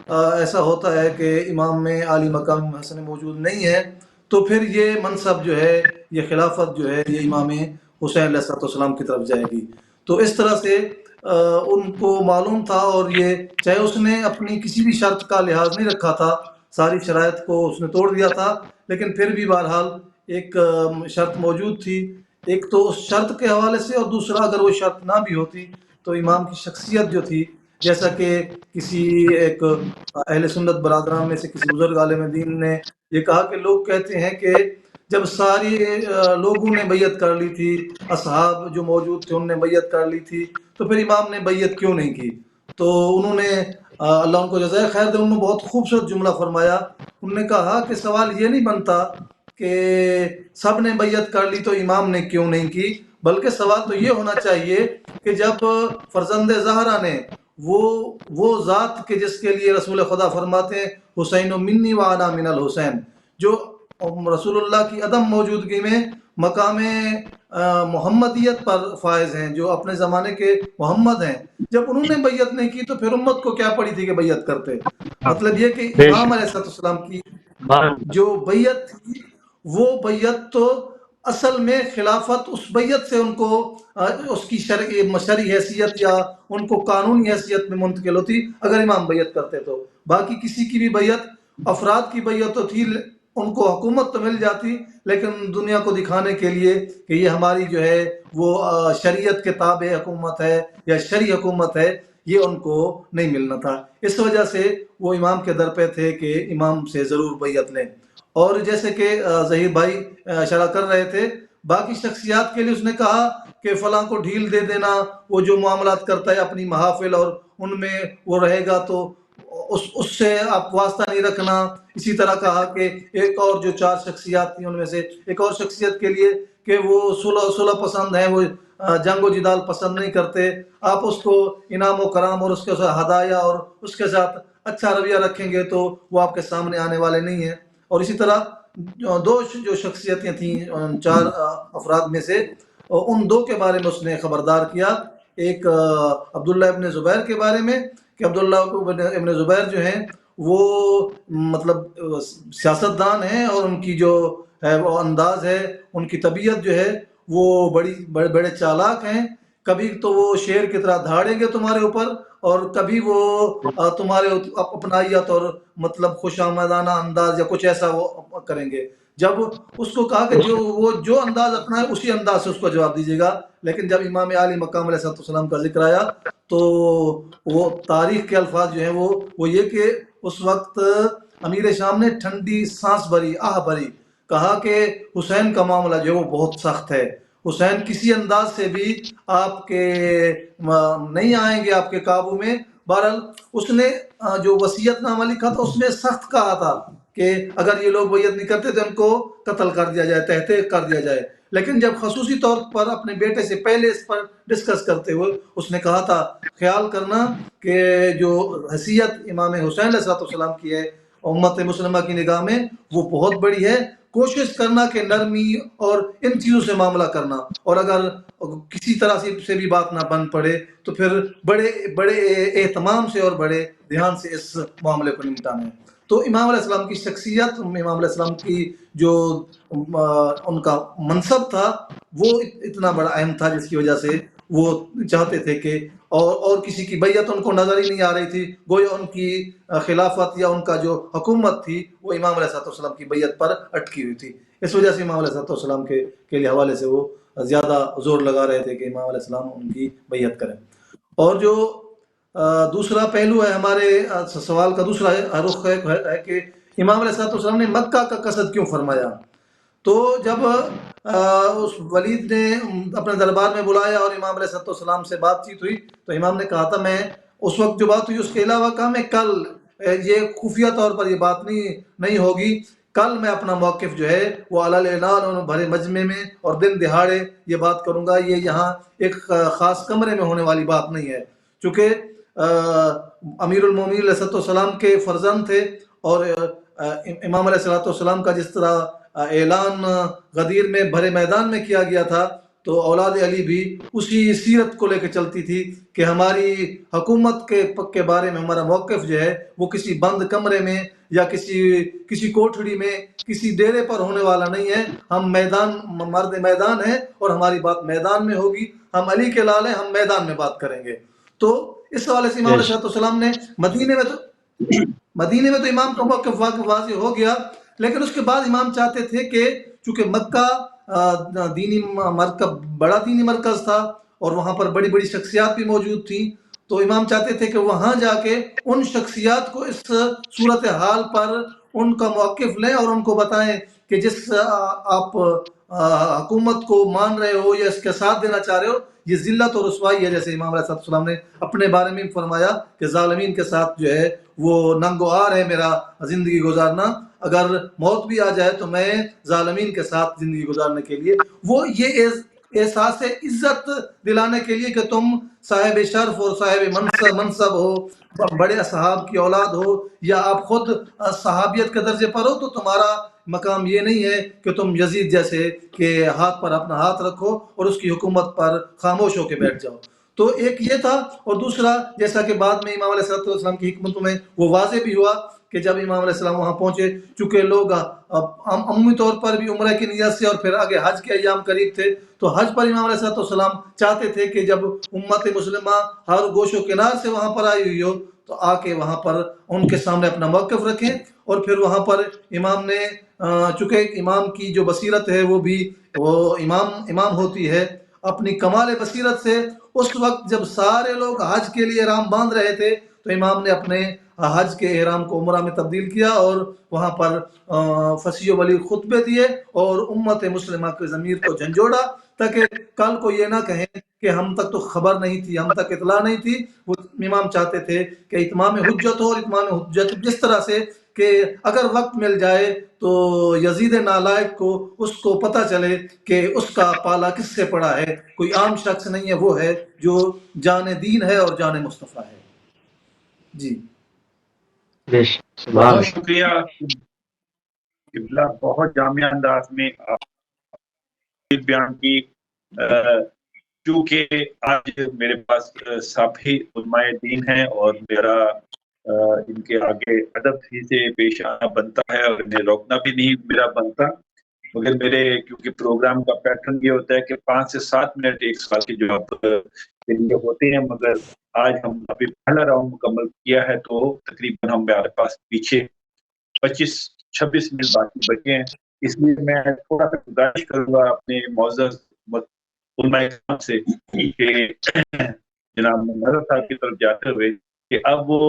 ایسا ہوتا ہے کہ امام میں عالی مقام امام حسن موجود نہیں ہے تو پھر یہ منصب جو ہے، یہ خلافت جو ہے، یہ امام حسین علیہ السلام کی طرف جائے گی۔ تو اس طرح سے ان کو معلوم تھا، اور یہ چاہے اس نے اپنی کسی بھی شرط کا لحاظ نہیں رکھا تھا، ساری شرائط کو اس نے توڑ دیا تھا، لیکن پھر بھی بہرحال ایک شرط موجود تھی، ایک تو اس شرط کے حوالے سے، اور دوسرا اگر وہ شرط نہ بھی ہوتی تو امام کی شخصیت جو تھی، جیسا کہ کسی ایک اہل سنت برادران میں سے کسی بزرگ عالم دین نے یہ کہا کہ لوگ کہتے ہیں کہ جب ساری لوگوں نے بیعت کر لی تھی، اصحاب جو موجود تھے ان نے بیعت کر لی تھی، تو پھر امام نے بیعت کیوں نہیں کی؟ تو انہوں نے اللہ ان کو جزائے خیر دے، انہوں نے بہت خوبصورت جملہ فرمایا۔ انہوں نے کہا کہ سوال یہ نہیں بنتا کہ سب نے بیعت کر لی تو امام نے کیوں نہیں کی، بلکہ سوال تو یہ ہونا چاہیے کہ جب فرزند زہرا نے وہ ذات کہ جس کے لیے رسول خدا فرماتے ہیں حسین منی و انا من الحسین، جو رسول اللہ کی عدم موجودگی میں مقام محمدیت پر فائز ہیں، جو اپنے زمانے کے محمد ہیں، جب انہوں نے بیعت نہیں کی تو پھر امت کو کیا پڑی تھی کہ بیعت کرتے؟ مطلب یہ کہ امام علیہ السلام کی جو بیعت تھی، وہ بیعت تو اصل میں خلافت اس بیعت سے ان کو اس کی شرعی حیثیت یا ان کو قانونی حیثیت میں منتقل ہوتی اگر امام بیعت کرتے تو۔ باقی کسی کی بھی بیعت، افراد کی بیعت تو تھی، ان کو حکومت تو مل جاتی، لیکن دنیا کو دکھانے کے لیے کہ یہ ہماری جو ہے وہ شریعت کے تابع حکومت ہے یا شرعی حکومت ہے، یہ ان کو نہیں ملنا تھا۔ اس وجہ سے وہ امام کے در پہ تھے کہ امام سے ضرور بیعت لیں۔ اور جیسے کہ ظہیر بھائی اشارہ کر رہے تھے، باقی شخصیات کے لیے اس نے کہا کہ فلاں کو ڈھیل دے دینا، وہ جو معاملات کرتا ہے اپنی محافل اور ان میں وہ رہے گا تو اس سے آپ واسطہ نہیں رکھنا۔ اسی طرح کہا کہ ایک اور جو 4 شخصیات تھیں ان میں سے ایک اور شخصیت کے لیے کہ وہ صلح پسند ہیں، وہ جنگ و جدال پسند نہیں کرتے، آپ اس کو انعام و کرام اور اس کے ساتھ ہدایہ اور اس کے ساتھ اچھا رویہ رکھیں گے تو وہ آپ کے سامنے آنے والے نہیں ہیں۔ اور اسی طرح 2 جو شخصیتیں تھیں 4 افراد میں سے، ان 2 کے بارے میں اس نے خبردار کیا۔ ایک عبداللہ ابن زبیر کے بارے میں کہ عبداللہ ابن زبیر جو ہیں وہ مطلب سیاست دان ہیں، اور ان کی جو ہے وہ انداز ہے، ان کی طبیعت جو ہے وہ بڑے چالاک ہیں۔ کبھی تو وہ شیر کی طرح دھاڑیں گے تمہارے اوپر، اور کبھی وہ تمہارے اپنائیت اور مطلب خوش آمدانہ انداز یا کچھ ایسا وہ کریں گے۔ جب اس کو کہا کہ جو انداز اپنا ہے اسی انداز سے اس کو جواب دیجیے گا، لیکن جب امام عالی مقام علیہ السلام کا ذکر آیا تو وہ تاریخ کے الفاظ جو ہیں وہ یہ کہ اس وقت امیر شام نے ٹھنڈی سانس بھری، آہ بھری، کہا کہ حسین کا معاملہ جو ہے وہ بہت سخت ہے، حسین کسی انداز سے بھی آپ کے نہیں آئیں گے آپ کے قابو میں۔ بہرحال اس نے جو وصیت نامہ لکھا تھا اس میں سخت کہا تھا کہ اگر یہ لوگ بیعت نہیں کرتے تو ان کو قتل کر دیا جائے، تحقیق کر دیا جائے۔ لیکن جب خصوصی طور پر اپنے بیٹے سے پہلے اس پر ڈسکس کرتے ہوئے اس نے کہا تھا خیال کرنا کہ جو حیثیت امام حسین علیہ السلام کی ہے امت مسلمہ کی نگاہ میں وہ بہت بڑی ہے، کوشش کرنا کہ نرمی اور ان چیزوں سے معاملہ کرنا، اور اگر کسی طرح سے بھی بات نہ بن پڑے تو پھر بڑے اہتمام سے اور بڑے دھیان سے اس معاملے کو نمٹانا ہے۔ تو امام علیہ السلام کی شخصیت، امام علیہ السلام کی جو ان کا منصب تھا وہ اتنا بڑا اہم تھا، جس کی وجہ سے وہ چاہتے تھے کہ اور کسی کی بیعت ان کو نظر ہی نہیں آ رہی تھی، گویا ان کی خلافت یا ان کا جو حکومت تھی وہ امام علیہ السلام کی بیعت پر اٹکی ہوئی تھی۔ اس وجہ سے امام علیہ السلام کے لیے حوالے سے وہ زیادہ زور لگا رہے تھے کہ امام علیہ السلام ان کی بیعت کریں۔ اور جو دوسرا پہلو ہے ہمارے سوال کا، دوسرا رخ ہے کہ امام علیہ السلام نے مکہ کا قصد کیوں فرمایا؟ تو جب اس ولید نے اپنے دربار میں بلایا اور امام علیہ السلام سے بات چیت ہوئی تو امام نے کہا تھا میں اس وقت جو بات ہوئی اس کے علاوہ کہا میں کل یہ خفیہ طور پر یہ بات نہیں ہوگی. کل میں اپنا موقف جو ہے وہ علی اعلان اور بھرے مجمع میں اور دن دہاڑے یہ بات کروں گا. یہ یہاں ایک خاص کمرے میں ہونے والی بات نہیں ہے، چونکہ امیر المومنین علیہ السلام کے فرزند تھے، اور امام علیہ السلام کا جس طرح اعلان غدیر میں بھرے میدان میں کیا گیا تھا، تو اولاد علی بھی اسی سیرت کو لے کے چلتی تھی کہ ہماری حکومت کے بارے میں ہمارا موقف جو ہے وہ کسی بند کمرے میں یا کسی کوٹھڑی میں کسی ڈیرے پر ہونے والا نہیں ہے. ہم مرد میدان ہیں اور ہماری بات میدان میں ہوگی. ہم علی کے لال ہیں، ہم میدان میں بات کریں گے. تو اس حوالے سے امام علیہ السلام نے مدینے میں تو امام کا موقف واضح ہو گیا، لیکن اس کے بعد امام چاہتے تھے کہ چونکہ مکہ دینی مرکز، بڑا دینی مرکز تھا اور وہاں پر بڑی بڑی شخصیات بھی موجود تھیں، تو امام چاہتے تھے کہ وہاں جا کے ان شخصیات کو اس صورتحال پر ان کا موقف لیں اور ان کو بتائیں کہ جس آپ حکومت کو مان رہے ہو یا اس کے ساتھ دینا چاہ رہے ہو، یہ ذلت اور رسوائی ہے. جیسے امام علیہ السلام نے اپنے بارے میں فرمایا کہ ظالمین کے ساتھ جو ہے وہ ننگ و عار ہے میرا زندگی گزارنا، اگر موت بھی آ جائے تو میں ظالمین کے ساتھ زندگی گزارنے کے لیے، وہ یہ احساس عزت دلانے کے لیے کہ تم صاحب شرف اور صاحب منصب ہو، بڑے صحاب کی اولاد ہو، یا آپ خود صحابیت کے درجے پر ہو، تو تمہارا مقام یہ نہیں ہے کہ تم یزید جیسے کہ ہاتھ پر اپنا ہاتھ رکھو اور اس کی حکومت پر خاموش ہو کے بیٹھ جاؤ. تو ایک یہ تھا، اور دوسرا جیسا کہ بعد میں امام علیہ السلام کی حکمتوں میں وہ واضح بھی ہوا کہ جب امام علیہ السلام وہاں پہنچے، چونکہ لوگ عمومی طور پر بھی عمرہ کی نیت سے اور پھر آگے حج کے ایام قریب تھے، تو حج پر امام علیہ السلام چاہتے تھے کہ جب امت مسلمہ ہر گوش و کنار سے وہاں پر آئی ہوئی ہو تو آ کے وہاں پر ان کے سامنے اپنا موقف رکھیں. اور پھر وہاں پر امام نے چونکہ امام کی جو بصیرت ہے وہ امام ہوتی ہے اپنی کمال بصیرت سے، اس وقت جب سارے لوگ حج کے لیے احرام باندھ رہے تھے تو امام نے اپنے حج کے احرام کو عمرہ میں تبدیل کیا اور وہاں پر فصیح و بلیغ خطبے دیے اور امت مسلمہ کے ضمیر کو جھنجھوڑا، تاکہ کل کو یہ نہ کہیں کہ ہم تک تو خبر نہیں تھی، ہم تک اطلاع نہیں تھی. وہ امام چاہتے تھے کہ اتمام حجت ہو، اور اتمام حجت جس طرح سے کہ اگر وقت مل جائے تو یزید نالائق کو اس کو پتہ چلے کہ اس کا پالا کس سے پڑا ہے، کوئی عام شخص نہیں ہے، وہ ہے جو جان دین ہے اور جان مصطفیٰ ہے. جی بہت شکریہ قبلہ، بہت جامع انداز میں بیان کی. چونکہ آج میرے پاس سابقی علماء دین ہیں اور میرا ان کے آگے ادب ہی سے پیش آنا بنتا ہے اور انہیں روکنا بھی نہیں میرا بنتا، مگر میرے کیونکہ پروگرام کا پیٹرن یہ ہوتا ہے کہ 5 سے 7 منٹ ایک سوال کے جواب کے لیے ہوتے ہیں، مگر آج ہم ابھی پہلا راؤنڈ مکمل کیا ہے تو تقریباً ہمارے پاس پیچھے 25-26 منٹ باقی بچے ہیں. اس لیے میں تھوڑا سا گزارش کروں گا اپنے معزز علماء کرام سے کہ جناب نظر صاحب کی طرف جاتے ہوئے کہ اب وہ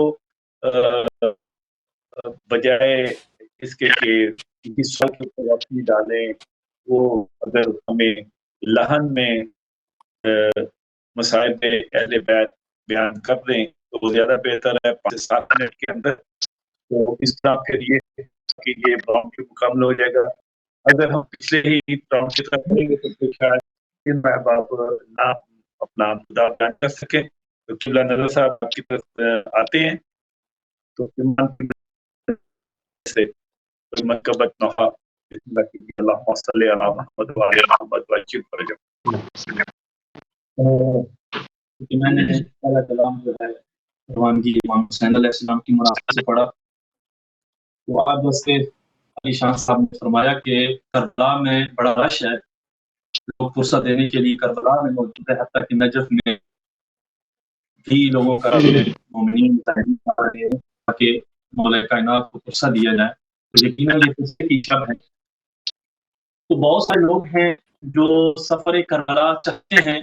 بجائے اس کے کہ اس سوال کے اوپر روشنی ڈالیں، وہ اگر ہمیں لہن میں مصائب اہل بیت بیان کر دیں تو وہ زیادہ بہتر ہے 5 سے 7 منٹ کے اندر. تو اس طرح پھر یہ کہ یہ راؤنڈ بھی مکمل ہو جائے گا. اگر ہم پچھلے ہی راؤنڈ کی طرف کریں گے تو پھر شاید ان احباب نہ اپنا مدعا بیان کر سکیں. تو قبلہ نظر صاحب آپ کی طرف آتے ہیں تو سے منقبت نوحہ اللہم صلی علی محمد و علی محمد وعجل فرجہ. میں نے پہلا کلام جو ہے روانگی امام حسین علیہ السلام کی مناسبت سے پڑھا، تو آج اس کے علی شان صاحب نے فرمایا کہ کربلا میں بڑا رش ہے، لوگ فرصت دینے کے لیے کربلا میں موجود ہے، حتیٰ کہ نجف میں بھی لوگوں کا رش ہے، مومنین تاکہ مولا کائنات کو فرصت دیا جائے. تو یقیناً یہ فرصت کی شب ہے. تو بہت سارے لوگ ہیں جو سفر کربلا چاہتے ہیں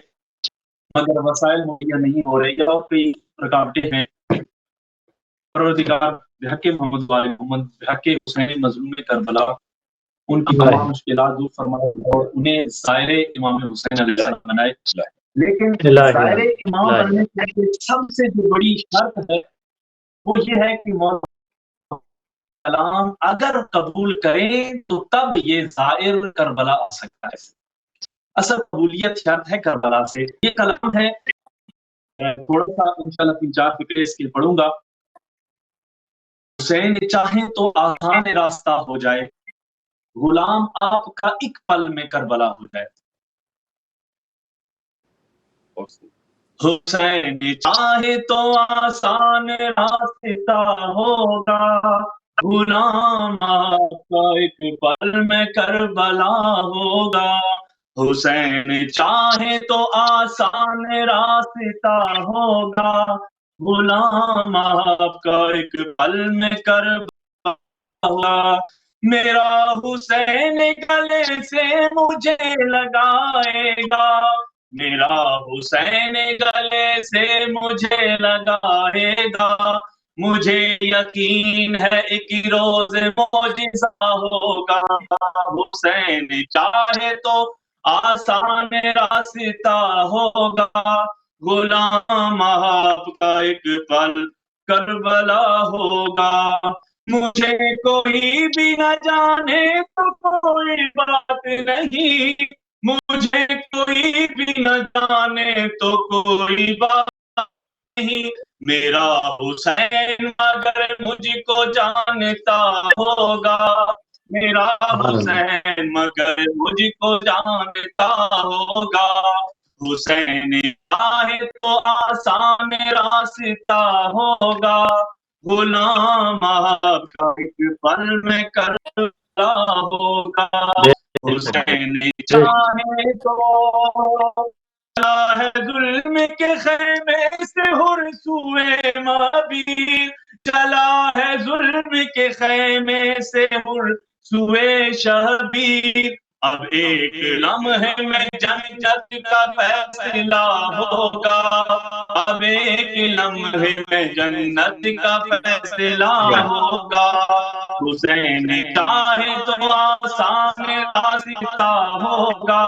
مگر وسائل مہیا نہیں ہو رہے یا اور کئی رکاوٹیں ہیں. پروردگار بحق محمد والے محمد بحق حسین مظلوم کربلا ان کی تمام مشکلات دور فرمائے اور انہیں ظاہر امام حسین علیہ السلام بنائے. لیکن ظاہر امام بننے کے لیے سب سے جو بڑی شرط ہے وہ یہ ہے کہ مولا کلام اگر قبول کریں تو تب یہ زائر کربلا آ سکتا ہے. اصل قبولیت شرط ہے کربلا سے. یہ کلام ہے تھوڑا سا انشاءاللہ 3-4 فکرے اس کے پڑھوں گا. حسین چاہیں تو آسان راستہ ہو جائے، غلام آپ کا ایک پل میں کربلا ہو جائے. حسین چاہے تو آسان راستہ ہوگا، غلام آپ کا ایک پل میں کربلا ہوگا. حسین چاہے تو آسان راستہ ہوگا، غلام آپ کا ایک پل میں کربلا ہوگا. میرا حسین گلے سے مجھے لگائے گا، میرا حسین گلے سے مجھے لگائے گا. مجھے یقین ہے ایک روز معجزہ ہوگا. حسین چاہے تو آسان راستہ ہوگا، غلام آپ کا ایک پل کربلا ہوگا. مجھے کوئی بھی نہ جانے تو کوئی بات نہیں، مجھے کوئی بھی نہ جانے تو کوئی بات نہیں. میرا حسین مگر مجھ کو جانتا ہوگا، میرا حسین مگر مجھ کو جانتا ہوگا. حسین چاہے تو آسان راستہ ہوگا، غلام آپ کا ایک پل میں کربلا ہوگا. حسین چاہے تو چلا ہے ظلم کے خیمے سے ہر سوئے مابین، چلا ہے ظلم کے خیمے سے ہر سوئے شبیر. اب ایک لمحے میں جنت کا فیصلہ ہوگا، اب ایک لمحے میں جنت کا فیصلہ ہوگا. حسین چاہے تو آسان راستہ ہوگا،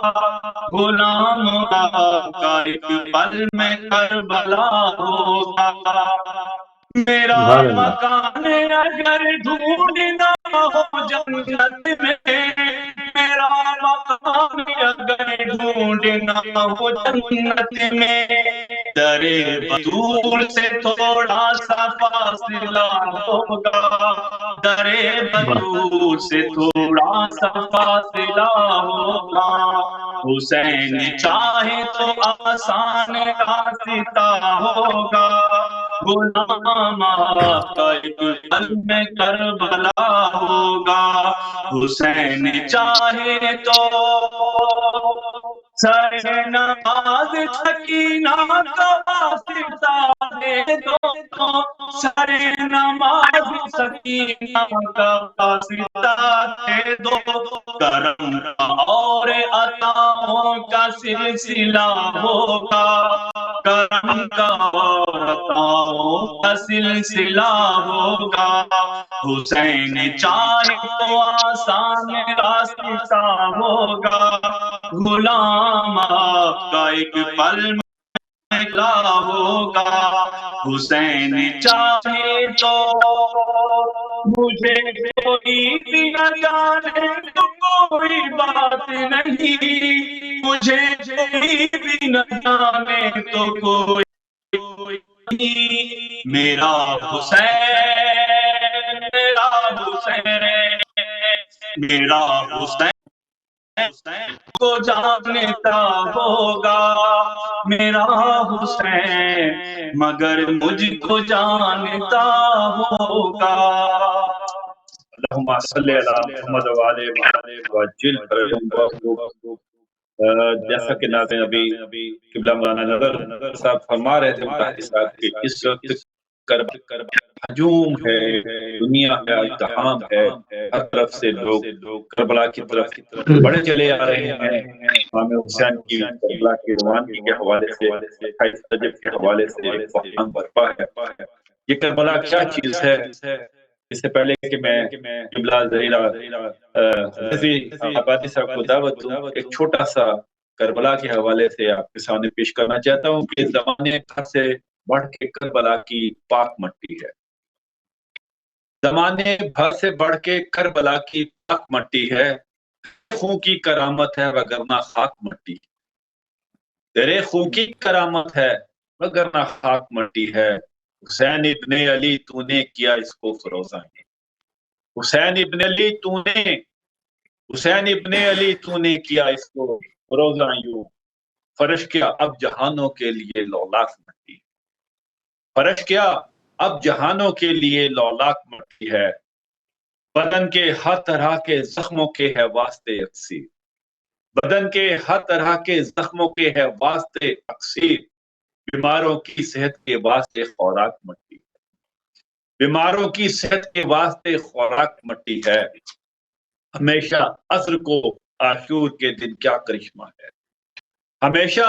غلام آپ کا ایک پل میں کربلا ہوگا. میرا مکان اگر ڈھونڈنا ہو جنت میں، میرا مکان اگر ڈھونڈنا ہو جنت میں، درے بطول سے تھوڑا سا فاصلہ ہوگا، درے بطول سے تھوڑا سا فاصلہ ہوگا. حسین چاہے تو آسان راستہ ہوگا، غلام آپ کا ایک پل میں کربلا ہوگا. حسین چاہے تو سر نماز سکینہ کا واسطہ دے دو، سر نماز سکینہ کا واسطہ دے دو. کرم کا اور عطاؤں کا سلسلہ ہوگا، کرم کا اور عطاؤں کا سلسلہ ہوگا. حسین چاہے تو آسان راستہ ہوگا، غلام آپ کا ایک پل میں کربلا ہوگا. حسین چاہے تو مجھے کوئی بھی نہ جانے تو کوئی بات نہیں، مجھے کوئی بھی نہ جانے تو کوئی نہیں. میرا حسین، میرا حسین، میرا حسین کو جانتا ہوگا، میرا حسین مگر مجھ کو جانتا ہوگا. اللہم صلی علی محمد وعلی محمد وعجل فرجهم. جیسا کہ ناظرین ابھی قبلہ مولانا نظر صاحب فرما رہے تھے متحدی صاحب کہ اس وقت کربلا ہجوم ہے، دنیا کا ازدحام ہے، ہر طرف سے لوگ کربلا کی طرف بڑھے چلے آ رہے ہیں. امام حسین کی کربلا کی روانگی کے حوالے سے 28 رجب کے حوالے سے بہرام برپا ہے. یہ کربلا کیا چیز ہے؟ اس سے پہلے کہ میں قبلہ ظہیرہ رضوی آبادی صاحب کو دعوت دوں، ایک چھوٹا سا کربلا کے حوالے سے آپ کے سامنے پیش کرنا چاہتا ہوں کہ زمانے سے بڑھ کے کربلا کی پاک مٹی ہے. زمانے بھر سے بڑھ کے کربلا کی پاک مٹی ہے، خون کی کرامت ہے وگرنہ خاک مٹی، تیرے خون کی کرامت ہے وگرنہ خاک مٹی ہے، حسین ابن علی تو نے کیا اس کو فروزاں، حسین ابن علی تو نے، حسین ابن علی تو نے کیا اس کو فروزاں یوں، فرش کیا اب جہانوں کے لیے لولاک مٹی، فرش کیا اب جہانوں کے لیے لولاک مٹی ہے، بدن کے ہر طرح کے زخموں کے ہے واسطے اکسیر، بدن کے ہر طرح کے زخموں کے ہے واسطے اکسیر، بیماروں کی صحت کے واسطے خوراک مٹی، بیماروں کی صحت کے واسطے خوراک مٹی ہے، ہمیشہ عصر کو عاشور کے دن کیا کرشمہ ہے، ہمیشہ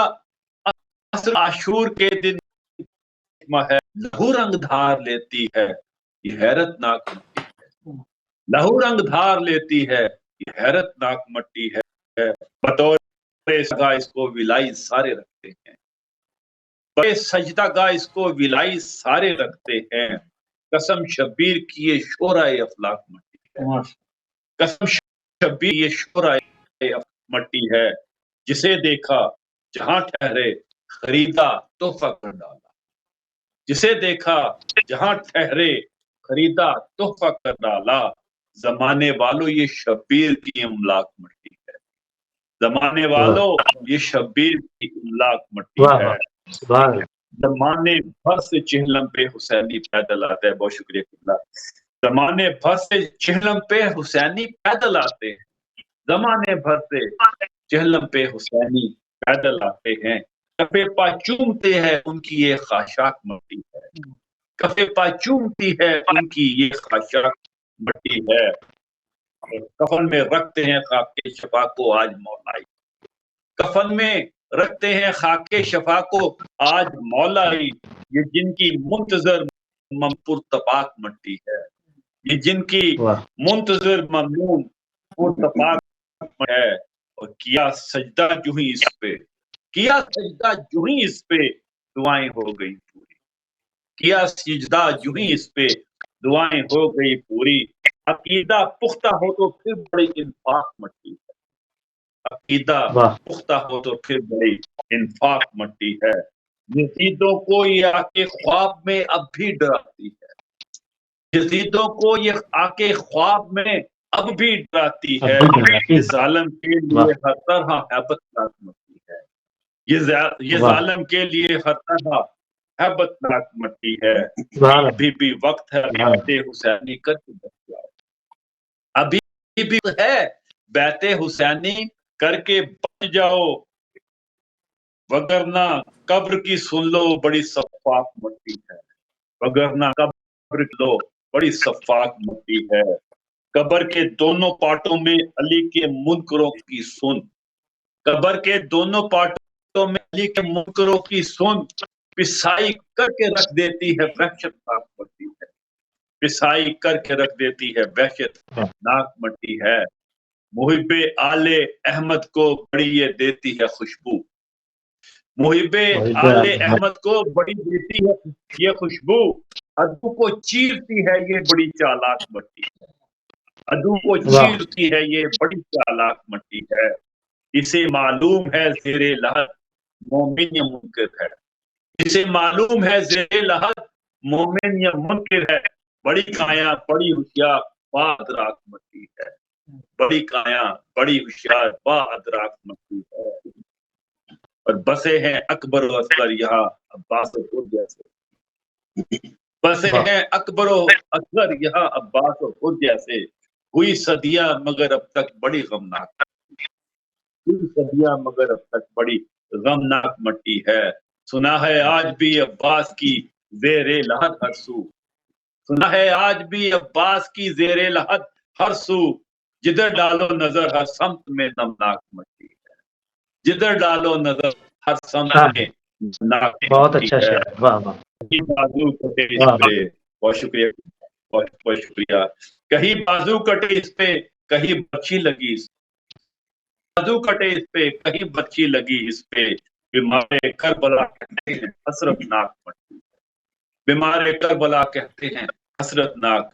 عصر عاشور کے دن کرشمہ ہے، لہو رنگ دھار لیتی ہے یہ حیرت ناک مٹی ہے، لہو رنگ دھار لیتی ہے یہ حیرت ناک مٹی ہے، بطور سجدہ اس کو ولائی سارے رکھتے ہیں، بے سجدہ گاہ اس کو ولائی سارے رکھتے ہیں، قسم شبیر کی یہ شورائے افلاک مٹی ہے، قسم شبیر یہ شورائے مٹی ہے، جسے دیکھا جہاں ٹھہرے خریدا تحفہ کر ڈالا، جسے دیکھا جہاں ٹھہرے خریدا تحفہ کر ڈالا، زمانے والوں یہ شبیر کی املاک مٹی ہے، زمانے والوں یہ شبیر کی املاک مٹی ہے، زمانے بھر سے چہلم پہ حسینی پیدل آتے ہیں، بہت شکریہ قبلہ، زمانے بھر سے چہلم پہ حسینی پیدل آتے ہیں، زمانے بھر سے چہلم پہ حسینی پیدل آتے ہیں، کفے پا چومتے ہیں ان کی یہ خاشاک مٹی ہے، کفے پا چومتی ہے ان کی یہ خاشاک مٹی ہے، کفن میں رکھتے ہیں خاک شفا کو آج مولائی، کفن میں رکھتے ہیں خاک شفا کو آج مولائی، یہ جن کی منتظر پرتپاک مٹی ہے، یہ جن کی منتظر ممنون پرتپاک ہے، اور کیا سجدہ جو ہی اس پہ، کیا سجدہ جو ہی اس پہ دعائیں ہو گئی پوری، کیا سجدہ جو ہی اس پہ دعائیں ہو گئی پوری، عقیدہ پختہ ہو تو پھر بڑی انفاق مٹی ہے، عقیدہ پختہ ہو تو پھر بڑی انفاق مٹی ہے، یزیدوں کو یہ آ کے خواب میں اب بھی ڈراتی ہے، یزیدوں کو یہ آ کے خواب میں اب بھی ڈراتی ہے، یہ ظالم کے لیے ہر طرح ہیبت ناک مٹی ہے، یہ ظالم کے لیے ہر طرح ہیبت ناک مٹی ہے، ابھی بھی وقت ہے بیعت حسینی کر کے بچ جاؤ، ابھی بھی ہے بیعت حسینی کر کے بچ جاؤ، وگرنہ قبر کی سن لو بڑی صفاک مٹی ہے، وگرنہ قبر لو بڑی صفاک مٹی ہے، قبر کے دونوں پارٹوں میں علی کے منکروں کی سن، قبر کے دونوں پارٹوں میں علی کے منکروں کی سن، پسائی کر کے رکھ دیتی ہے وحشت ناک مٹی ہے، پسائی کر کے رکھ دیتی ہے وحشت ناک مٹی ہے، محب آل احمد کو بڑی یہ دیتی ہے خوشبو، محب آل احمد کو بڑی دیتی ہے یہ خوشبو، عدو کو چیرتی ہے یہ بڑی چالاک مٹی ہے، عدو کو چیرتی ہے یہ بڑی چالاک مٹی ہے، اسے معلوم ہے زیر لحد مومن یا منکر ہے، اسے معلوم ہے زیر لحد مومن یا منکر ہے، بڑی کایا بڑی ہوشیار با ادراک مٹی ہے، بڑی کایا بڑی ہوشیار با ادراک مٹی ہے، اور بسے ہیں اکبر و اصغر یہاں عباس و خود جیسے، بسے ہیں اکبر و اصغر یہاں عباس و خود جیسے، ہوئی صدیاں مگر اب تک بڑی غمناک، ہوئی صدیاں مگر اب تک بڑی غمناک مٹی ہے، سنا ہے آج بھی عباس کی زیر لحد ہر سو، سنا ہے آج بھی عباس کی زیر لحد ہر سو، جدھر ڈالو نظر ہر سمت میں نمناک مٹی ہے، جدھر ڈالو نظر ہر سمت میں نمناک مٹی ہے، کہیں بازو کٹے اس پہ، بہت شکریہ بہت شکریہ، کہیں بازو کٹے اس پہ کہیں بچی لگی اس پہ، بازو کٹے اس پہ کہیں بچی لگی اس پہ، بیمار کربلا کہتے ہیں حسرت ناک مٹی، بیمار کربلا کہتے ہیں حسرت ناک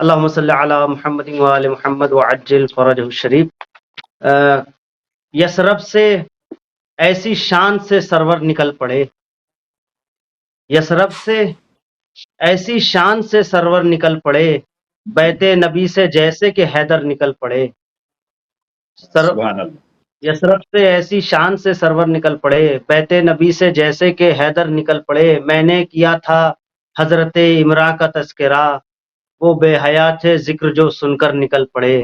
اللہم صلی علی محمد وآل محمد وعجل فرجہ الشریف۔ یثرب سے ایسی شان سے سرور نکل پڑے، یثرب سے ایسی شان سے سرور نکل پڑے، بیت نبی سے جیسے کہ حیدر نکل پڑے۔ سبحان اللہ۔ یثرب سے ایسی شان سے سرور نکل پڑے، بیت نبی سے جیسے کہ حیدر نکل پڑے۔ میں نے کیا تھا حضرت عمران کا تذکرہ، وہ بے حیا تھے ذکر جو سن کر نکل پڑے،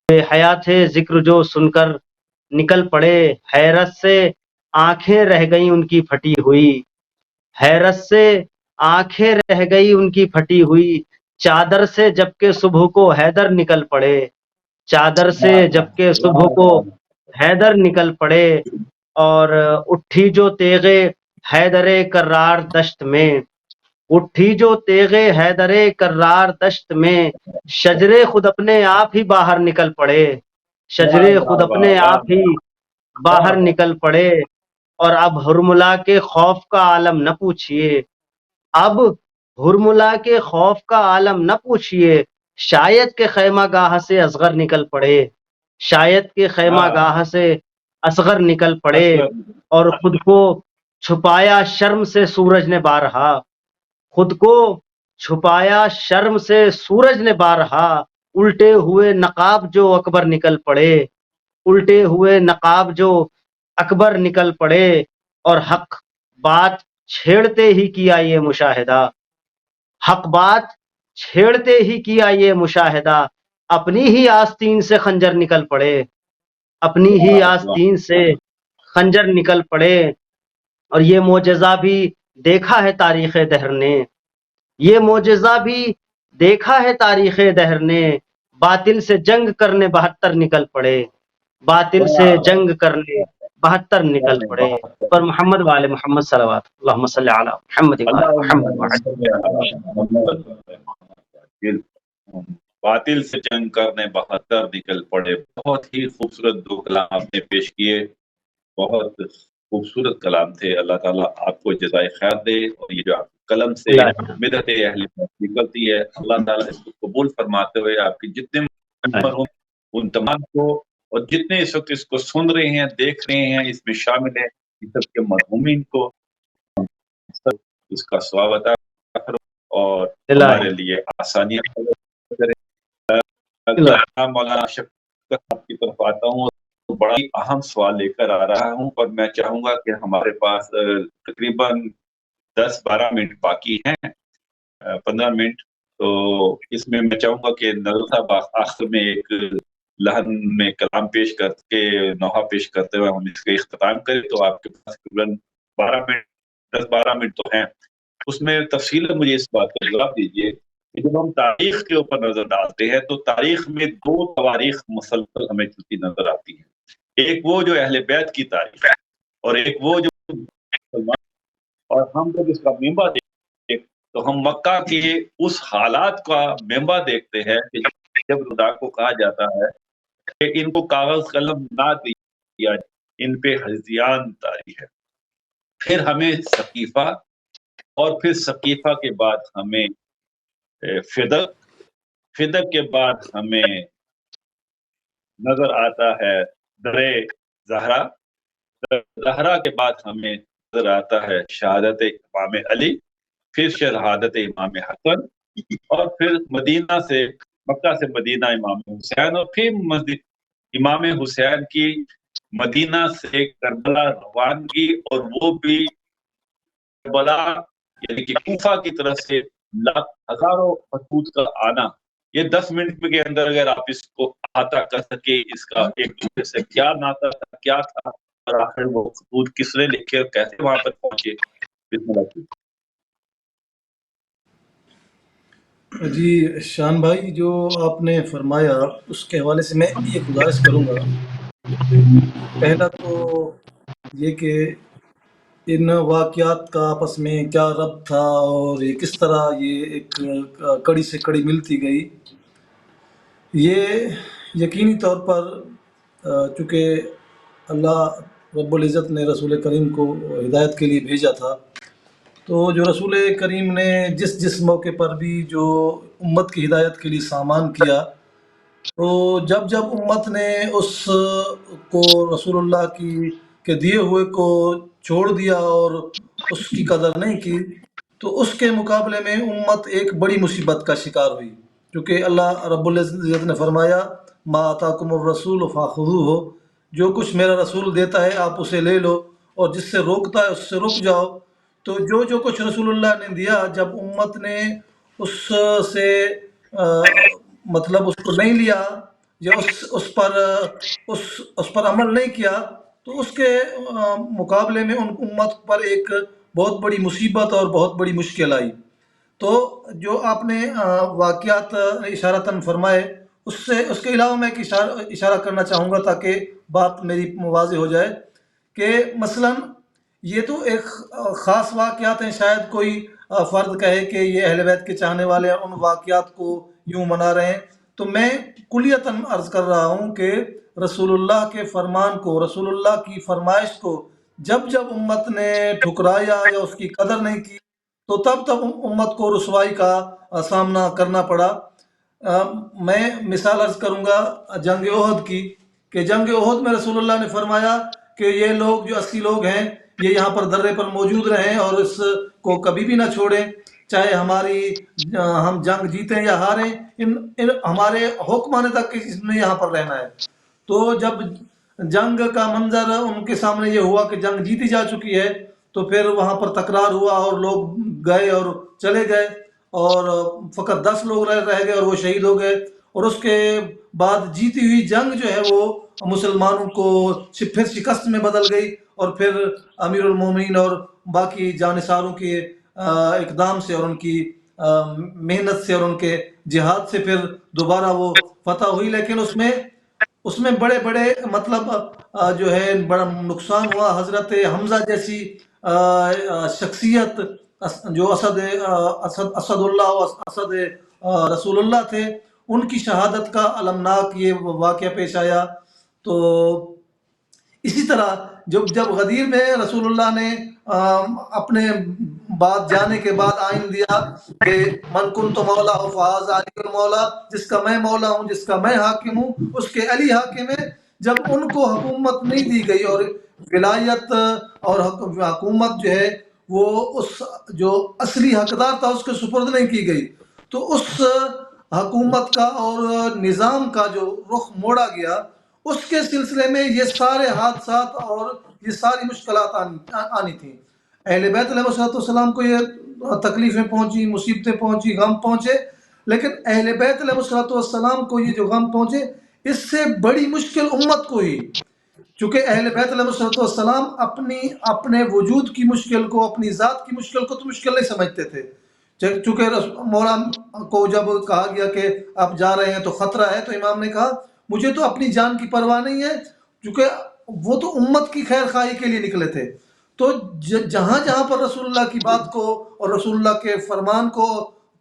بے حیا تھے ذکر جو سن کر نکل پڑے۔ حیرت سے آنکھیں رہ گئی ان کی پھٹی ہوئی، حیرت سے آنکھیں رہ گئی ان کی پھٹی ہوئی، چادر سے جبکہ صبح کو حیدر نکل پڑے، چادر سے جبکہ صبح کو حیدر نکل پڑے۔ اور اٹھی جو تیغے حیدر کرار دشت میں، اٹھی جو تیغے حیدر کرار دشت میں، شجرے خود اپنے آپ ہی باہر نکل پڑے، شجرے خود اپنے آپ ہی باہر نکل پڑے۔ اور اب ہرملا کے خوف کا عالم نہ پوچھئے، اب ہرملا کے خوف کا عالم نہ پوچھئے، شاید کہ خیمہ گاہ سے اصغر نکل پڑے، شاید کہ خیمہ گاہ سے اصغر نکل پڑے۔ اور خود کو چھپایا شرم سے سورج نے بارہا، خود کو چھپایا شرم سے سورج نے بارہا، الٹے ہوئے نقاب جو اکبر نکل پڑے، الٹے ہوئے نقاب جو اکبر نکل پڑے۔ اور حق بات چھیڑتے ہی کیا یہ مشاہدہ، حق بات چھیڑتے ہی کیا یہ مشاہدہ، اپنی ہی آستین سے خنجر نکل پڑے، اپنی ہی آستین سے خنجر نکل پڑے۔ اور یہ معجزہ بھی دیکھا ہے تاریخ دہر نے، یہ معجزہ بھی دیکھا ہے تاریخ دہر نے، باطل سے جنگ کرنے 72 نکل پڑے، باطل سے جنگ کرنے 72 نکل پڑے۔ پر محمد وآل محمد صلوات اللہم صلی علی محمد وآل محمد۔ باطل سے جنگ کرنے 72 نکل پڑے۔ بہت ہی خوبصورت 2 کلام آپ نے پیش کیے، بہت خوبصورت کلام تھے۔ اللہ تعالیٰ آپ کو جزائے خیر دے، اور یہ جو آپ قلم سے مدحت اہل بیت نکلتی ہے، اللہ تعالیٰ اس کو قبول فرماتے ہوئے آپ کی جتنے ممبر ہوں ان تمام کو، اور جتنے اس وقت اس کو سن رہے ہیں، دیکھ رہے ہیں، اس میں شامل ہیں، اس سب کے مرحومین کو اس کا ثواب عطا کرو اور ہمارے لیے آسانیاں کرے۔ مولانا شفقت آپ کی طرف آتا ہوں، تو بڑا ہی اہم سوال لے کر آ رہا ہوں، اور میں چاہوں گا کہ ہمارے پاس تقریباً 10-12 منٹ باقی ہیں، 15 منٹ، تو اس میں میں چاہوں گا کہ نظر صاحب آخر میں ایک لحن میں کلام پیش کر کے، نوحہ پیش کرتے ہوئے ہم اس کا اختتام کریں۔ تو آپ کے پاس تقریباً 10-12 منٹ تو ہیں، اس میں تفصیل مجھے اس بات کا جواب دیجیے کہ جب ہم تاریخ کے اوپر نظر ڈالتے ہیں تو تاریخ میں 2 تواریخ مسلسل ہمیں چلتی نظر آتی ہیں، ایک وہ جو اہل بیت کی تاریخ ہے، اور ایک وہ جو مسلمان، اور ہم جب اس کا ممبا دیکھتے تو ہم مکہ کے اس حالات کا ممبا دیکھتے ہیں کہ جب خدا کو کہا جاتا ہے کہ ان کو کاغذ قلم نہ دیا، ان پہ ہذیان طاری ہے، پھر ہمیں ثقیفہ، اور پھر ثقیفہ کے بعد ہمیں فدق، فدق کے بعد ہمیں نظر آتا ہے درے زہرا، زہرا کے بعد ہمیں نظر آتا ہے شہادت امام علی، پھر شہادت امام حسن، اور پھر مدینہ سے، مکہ سے مدینہ امام حسین، اور پھر مسجد امام حسین کی مدینہ سے کربلا روانگی، اور وہ بھی کربلا یعنی کہ کوفہ کی طرف سے ہزاروں خطوط کا آنا۔ یہ 10 منٹ کے اندر اگر آپ اس کو احاطہ کر سکے، اس کا ایک دوسرے سے کیا ناطا تھا، کیا تھا، اور آخر وہ خطوط کس نے لکھے اور کیسے وہاں پر پہنچے۔ بسم اللہ۔ جی شان بھائی، جو آپ نے فرمایا اس کے حوالے سے میں یہ گزارش کروں گا، پہلا تو یہ کہ ان واقعات کا آپس میں کیا ربط تھا، اور یہ کس طرح یہ ایک کڑی سے کڑی ملتی گئی۔ یہ یقینی طور پر چونکہ اللہ رب العزت نے رسول کریم کو ہدایت کے لیے بھیجا تھا، تو جو رسول کریم نے جس جس موقع پر بھی جو امت کی ہدایت کے لیے سامان کیا، تو جب جب امت نے اس کو رسول اللہ کے دیے ہوئے کو چھوڑ دیا اور اس کی قدر نہیں کی، تو اس کے مقابلے میں امت ایک بڑی مصیبت کا شکار ہوئی، کیونکہ اللہ رب العزت نے فرمایا ما آتاکم الرسول فخذوہ، جو کچھ میرا رسول دیتا ہے آپ اسے لے لو، اور جس سے روکتا ہے اس سے رک جاؤ۔ تو جو کچھ رسول اللہ نے دیا، جب امت نے اس سے مطلب اس کو نہیں لیا یا اس پر عمل نہیں کیا، تو اس کے مقابلے میں ان امت پر ایک بہت بڑی مصیبت اور بہت بڑی مشکل آئی۔ تو جو آپ نے واقعات اشارتاً فرمائے، اس کے علاوہ میں ایک اشارہ کرنا چاہوں گا تاکہ بات میری واضح ہو جائے، کہ مثلاً یہ تو ایک خاص واقعات ہیں، شاید کوئی فرد کہے کہ یہ اہل بیت کے چاہنے والے ان واقعات کو یوں منا رہے ہیں، تو میں کلیتاً عرض کر رہا ہوں کہ رسول اللہ کے فرمان کو، رسول اللہ کی فرمائش کو جب جب امت نے ٹھکرایا یا اس کی قدر نہیں کی، تو تب امت کو رسوائی کا سامنا کرنا پڑا۔ میں مثال عرض کروں گا جنگ احد کی، کہ جنگ احد میں رسول اللہ نے فرمایا کہ یہ لوگ جو 80 لوگ ہیں یہ یہاں پر درے پر موجود رہیں اور اس کو کبھی بھی نہ چھوڑیں، چاہے ہم جنگ جیتیں یا ہاریں، ہمارے حکم آنے تک اس نے یہاں پر رہنا ہے۔ تو جب جنگ کا منظر ان کے سامنے یہ ہوا کہ جنگ جیتی جا چکی ہے، تو پھر وہاں پر تکرار ہوا اور لوگ گئے اور چلے گئے، اور فقط 10 لوگ رہ گئے اور وہ شہید ہو گئے، اور اس کے بعد جیتی ہوئی جنگ جو ہے وہ مسلمانوں کو پھر شکست میں بدل گئی، اور پھر امیر المومنین اور باقی جانثاروں کے اقدام سے اور ان کی محنت سے اور ان کے جہاد سے پھر دوبارہ وہ فتح ہوئی۔ لیکن اس میں بڑے بڑے مطلب جو ہے بڑا نقصان ہوا۔ حضرت حمزہ جیسی شخصیت جو اسد اللہ و اسد رسول اللہ تھے، ان کی شہادت کا المناک یہ واقعہ پیش آیا۔ تو اسی طرح جب غدیر میں رسول اللہ نے اپنے بات جانے کے بعد آئین دیا کہ من کنت مولا فہذا علی المولا، جس کا میں مولا ہوں، جس کا میں حاکم ہوں، اس کے علی حاکم ہے، جب ان کو حکومت نہیں دی گئی اور ولایت اور حکومت جو ہے وہ اس جو اصلی حقدار تھا اس کے سپرد نہیں کی گئی، تو اس حکومت کا اور نظام کا جو رخ موڑا گیا، اس کے سلسلے میں یہ سارے حادثات اور یہ ساری مشکلات آنی تھیں۔ اہل بیت علیہ السلام کو یہ تکلیفیں پہنچی، مصیبتیں پہنچی، غم پہنچے، لیکن اہل بیت علیہ السلام کو یہ جو غم پہنچے، اس سے بڑی مشکل امت کو ہی، چونکہ اہل بیت علیہ السلام اپنے وجود کی مشکل کو، اپنی ذات کی مشکل کو تو مشکل نہیں سمجھتے تھے۔ چونکہ مولا کو جب کہا گیا کہ آپ جا رہے ہیں تو خطرہ ہے، تو امام نے کہا مجھے تو اپنی جان کی پرواہ نہیں ہے، کیونکہ وہ تو امت کی خیر خواہی کے لیے نکلے تھے۔ تو جہاں جہاں پر رسول اللہ کی بات کو اور رسول اللہ کے فرمان کو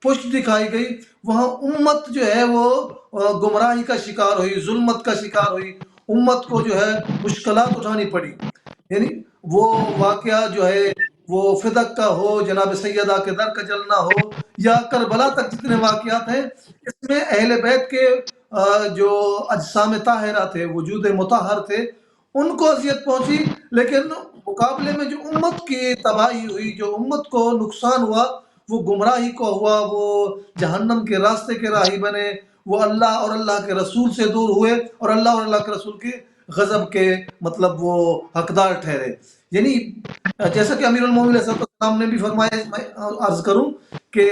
پشت دکھائی گئی، وہاں امت جو ہے وہ گمراہی کا شکار ہوئی، ظلمت کا شکار ہوئی، امت کو جو ہے مشکلات اٹھانی پڑی۔ یعنی وہ واقعہ جو ہے وہ فدق کا ہو، جناب سیدہ کے در کا جلنا ہو، یا کربلا تک جتنے واقعات ہیں، اس میں اہل بیت کے جو اجسام طاہرہ تھے، وجود مطہر تھے، ان کو اذیت پہنچی، لیکن مقابلے میں جو امت کی تباہی ہوئی، جو امت کو نقصان ہوا، وہ گمراہی کو ہوا، وہ جہنم کے راستے کے راہی بنے، وہ اللہ اور اللہ کے رسول سے دور ہوئے، اور اللہ اور اللہ کے رسول کے غضب کے مطلب وہ حقدار ٹھہرے۔ یعنی جیسا کہ امیر المومنین علیہ السلام نے بھی فرمایا، میں عرض کروں کہ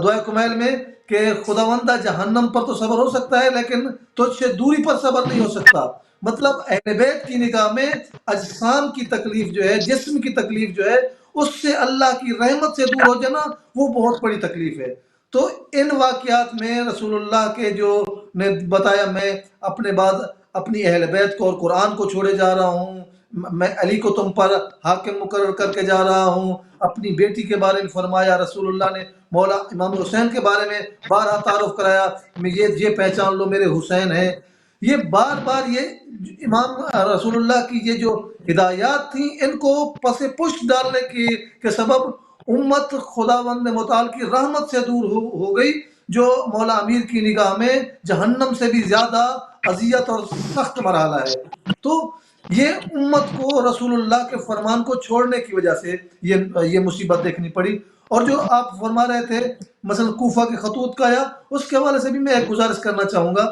دعائے کمیل میں کہ خداوندہ جہنم پر تو صبر ہو سکتا ہے لیکن تجھ سے دوری پر صبر نہیں ہو سکتا۔ مطلب اہل بیت کی نگاہ میں اجسام کی تکلیف جو ہے، جسم کی تکلیف جو ہے، اس سے اللہ کی رحمت سے دور ہو جانا وہ بہت بڑی تکلیف ہے۔ تو ان واقعات میں رسول اللہ کے جو نے بتایا، میں اپنے بعد اپنی اہل بیت کو اور قرآن کو چھوڑے جا رہا ہوں، میں علی کو تم پر حاکم مقرر کر کے جا رہا ہوں، اپنی بیٹی کے بارے میں فرمایا، رسول اللہ نے مولا امام حسین کے بارے میں بارہا تعارف کرایا، یہ پہچان لو میرے حسین ہیں۔ یہ بار بار یہ امام رسول اللہ کی یہ جو ہدایات تھیں، ان کو پس پشت ڈالنے کے سبب امت خداوند متعال کی رحمت سے دور ہو گئی، جو مولا امیر کی نگاہ میں جہنم سے بھی زیادہ اذیت اور سخت مرحلہ ہے۔ تو یہ امت کو رسول اللہ کے فرمان کو چھوڑنے کی وجہ سے یہ مصیبت دیکھنی پڑی۔ اور جو آپ فرما رہے تھے مثلا کوفہ کے خطوط کا، یا اس کے حوالے سے بھی میں ایک گزارش کرنا چاہوں گا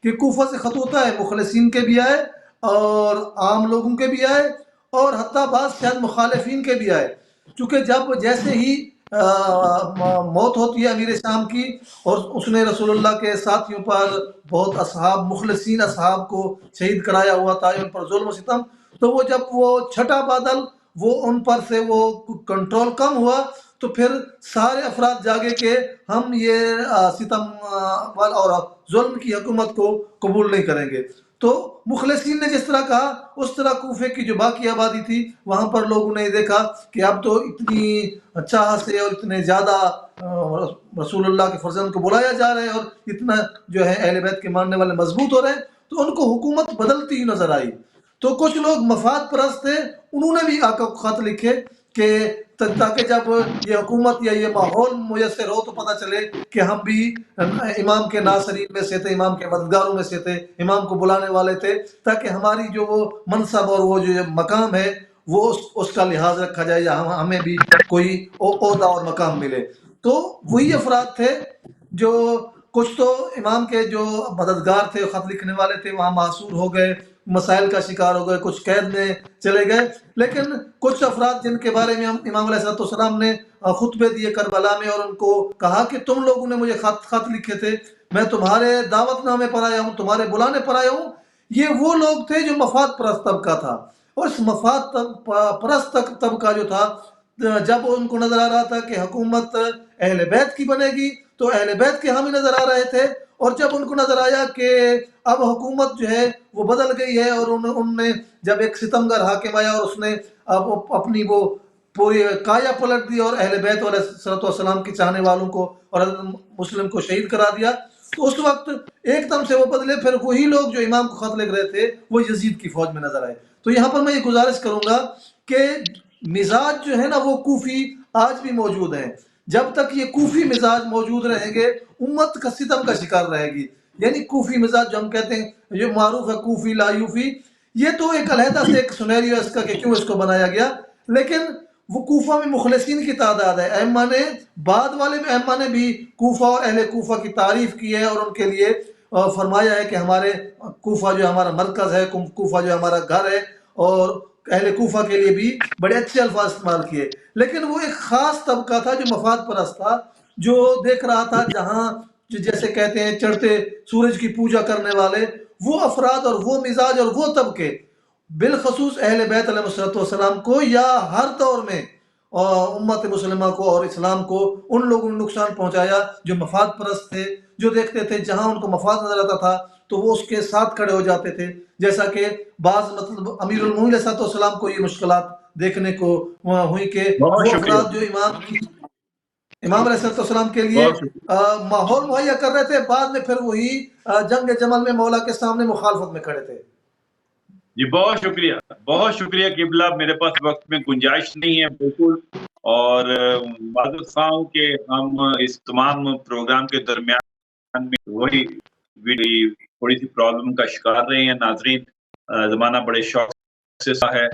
کہ کوفہ سے خطوط آئے، مخلصین کے بھی آئے اور عام لوگوں کے بھی آئے، اور حتیٰ بعض شاید مخالفین کے بھی آئے، چونکہ جب جیسے ہی موت ہوتی ہے امیر شام کی، اور اس نے رسول اللہ کے ساتھیوں پر بہت اصحاب، مخلصین اصحاب کو شہید کرایا ہوا تھا، ان پر ظلم و ستم، تو وہ جب وہ چھٹا بادل وہ ان پر سے وہ کنٹرول کم ہوا، تو پھر سارے افراد جاگے کہ ہم یہ ستم اور ظلم کی حکومت کو قبول نہیں کریں گے۔ تو مخلصین نے جس طرح کہا، اس طرح کوفے کی جو باقی آبادی تھی وہاں پر لوگوں نے دیکھا کہ اب تو اتنی چاہ سے اور اتنے زیادہ رسول اللہ کے فرزند کو بلایا جا رہا ہے، اور اتنا جو ہے اہل بیت کے ماننے والے مضبوط ہو رہے ہیں، تو ان کو حکومت بدلتی ہی نظر آئی۔ تو کچھ لوگ مفاد پرست تھے، انہوں نے بھی آقا کو خط لکھے کہ تاکہ جب یہ حکومت یا یہ ماحول میسر ہو تو پتہ چلے کہ ہم بھی امام کے ناصرین میں سے تھے، امام کے مددگاروں میں سے تھے، امام کو بلانے والے تھے، تاکہ ہماری جو وہ منصب اور وہ جو مقام ہے وہ اس کا لحاظ رکھا جائے، یا ہمیں بھی کوئی عہدہ اور مقام ملے۔ تو وہی افراد تھے جو کچھ تو امام کے جو مددگار تھے، خط لکھنے والے تھے، وہاں معصور ہو گئے، مسائل کا شکار ہو گئے، کچھ قید میں چلے گئے، لیکن کچھ افراد جن کے بارے میں امام علیہ السلام نے خطبے دیے کربلا میں، اور ان کو کہا کہ تم لوگوں نے مجھے خط لکھے تھے، میں تمہارے دعوت نامے پر آیا ہوں، تمہارے بلانے پر آیا ہوں، یہ وہ لوگ تھے جو مفاد پرست طبقہ تھا۔ اور اس مفاد پرست طبقہ جو تھا، جب ان کو نظر آ رہا تھا کہ حکومت اہل بیت کی بنے گی تو اہل بیت کے حامی نظر آ رہے تھے، اور جب ان کو نظر آیا کہ اب حکومت جو ہے وہ بدل گئی ہے، اور ان نے جب ایک ستمگر حاکم آیا اور اس نے اب اپنی وہ پوری کایا پلٹ دی اور اہل بیت علیہ الصلوۃ والسلام کی چاہنے والوں کو اور حضرت مسلم کو شہید کرا دیا، تو اس وقت ایک دم سے وہ بدلے، پھر وہی لوگ جو امام کو خط لکھ رہے تھے وہ یزید کی فوج میں نظر آئے۔ تو یہاں پر میں یہ گزارش کروں گا کہ مزاج جو ہے نا وہ کوفی آج بھی موجود ہیں۔ جب تک یہ کوفی مزاج موجود رہیں گے، امت کا ستم کا شکار رہے گی۔ یعنی کوفی مزاج جو ہم کہتے ہیں، جو معروف ہے کوفی لا یوفی، یہ تو ایک علیحدہ سے ایک سنیریو اس کا کہ کیوں اس کو بنایا گیا، لیکن وہ کوفہ میں مخلصین کی تعداد ہے۔ ائمہ نے، بعد والے ائمہ نے بھی کوفہ اور اہل کوفہ کی تعریف کی ہے، اور ان کے لیے فرمایا ہے کہ ہمارے کوفہ جو ہمارا مرکز ہے، کوفہ جو ہمارا گھر ہے، اور اہل کوفہ کے لیے بھی بڑے اچھے الفاظ استعمال کیے۔ لیکن وہ ایک خاص طبقہ تھا جو مفاد پرست تھا، جو دیکھ رہا تھا جہاں جیسے کہتے ہیں چڑھتے سورج کی پوجا کرنے والے، وہ افراد اور وہ مزاج اور وہ طبقے، بالخصوص اہل بیت علیہ السلام کو، یا ہر دور میں امت مسلمہ کو اور اسلام کو ان لوگوں نے نقصان پہنچایا جو مفاد پرست تھے، جو دیکھتے تھے جہاں ان کو مفاد نظر آتا تھا تو وہ اس کے ساتھ کھڑے ہو جاتے تھے۔ جیسا کہ بعض مطلب امیر المومنین علیہ السلام کو یہ مشکلات دیکھنے کو ہوئی کہ بہت وہ شکریہ، افراد جو امام علیہ السلام کے لیے بہت شکریہ، ماحول مہیا کر رہے تھے، بعد میں پھر وہی جنگ جمل میں مولا کے سامنے مخالفت میں کھڑے تھے۔ جی بہت شکریہ قبلہ، میرے پاس وقت میں گنجائش نہیں ہے بالکل، اور معذرت خواہ ہوں کہ ہم اس تمام پروگرام کے درمیان میں وہی تھوڑی سی پرابلم کا شکار رہے ہیں۔ ناظرین، زمانہ بڑے شوق سے سا ہے،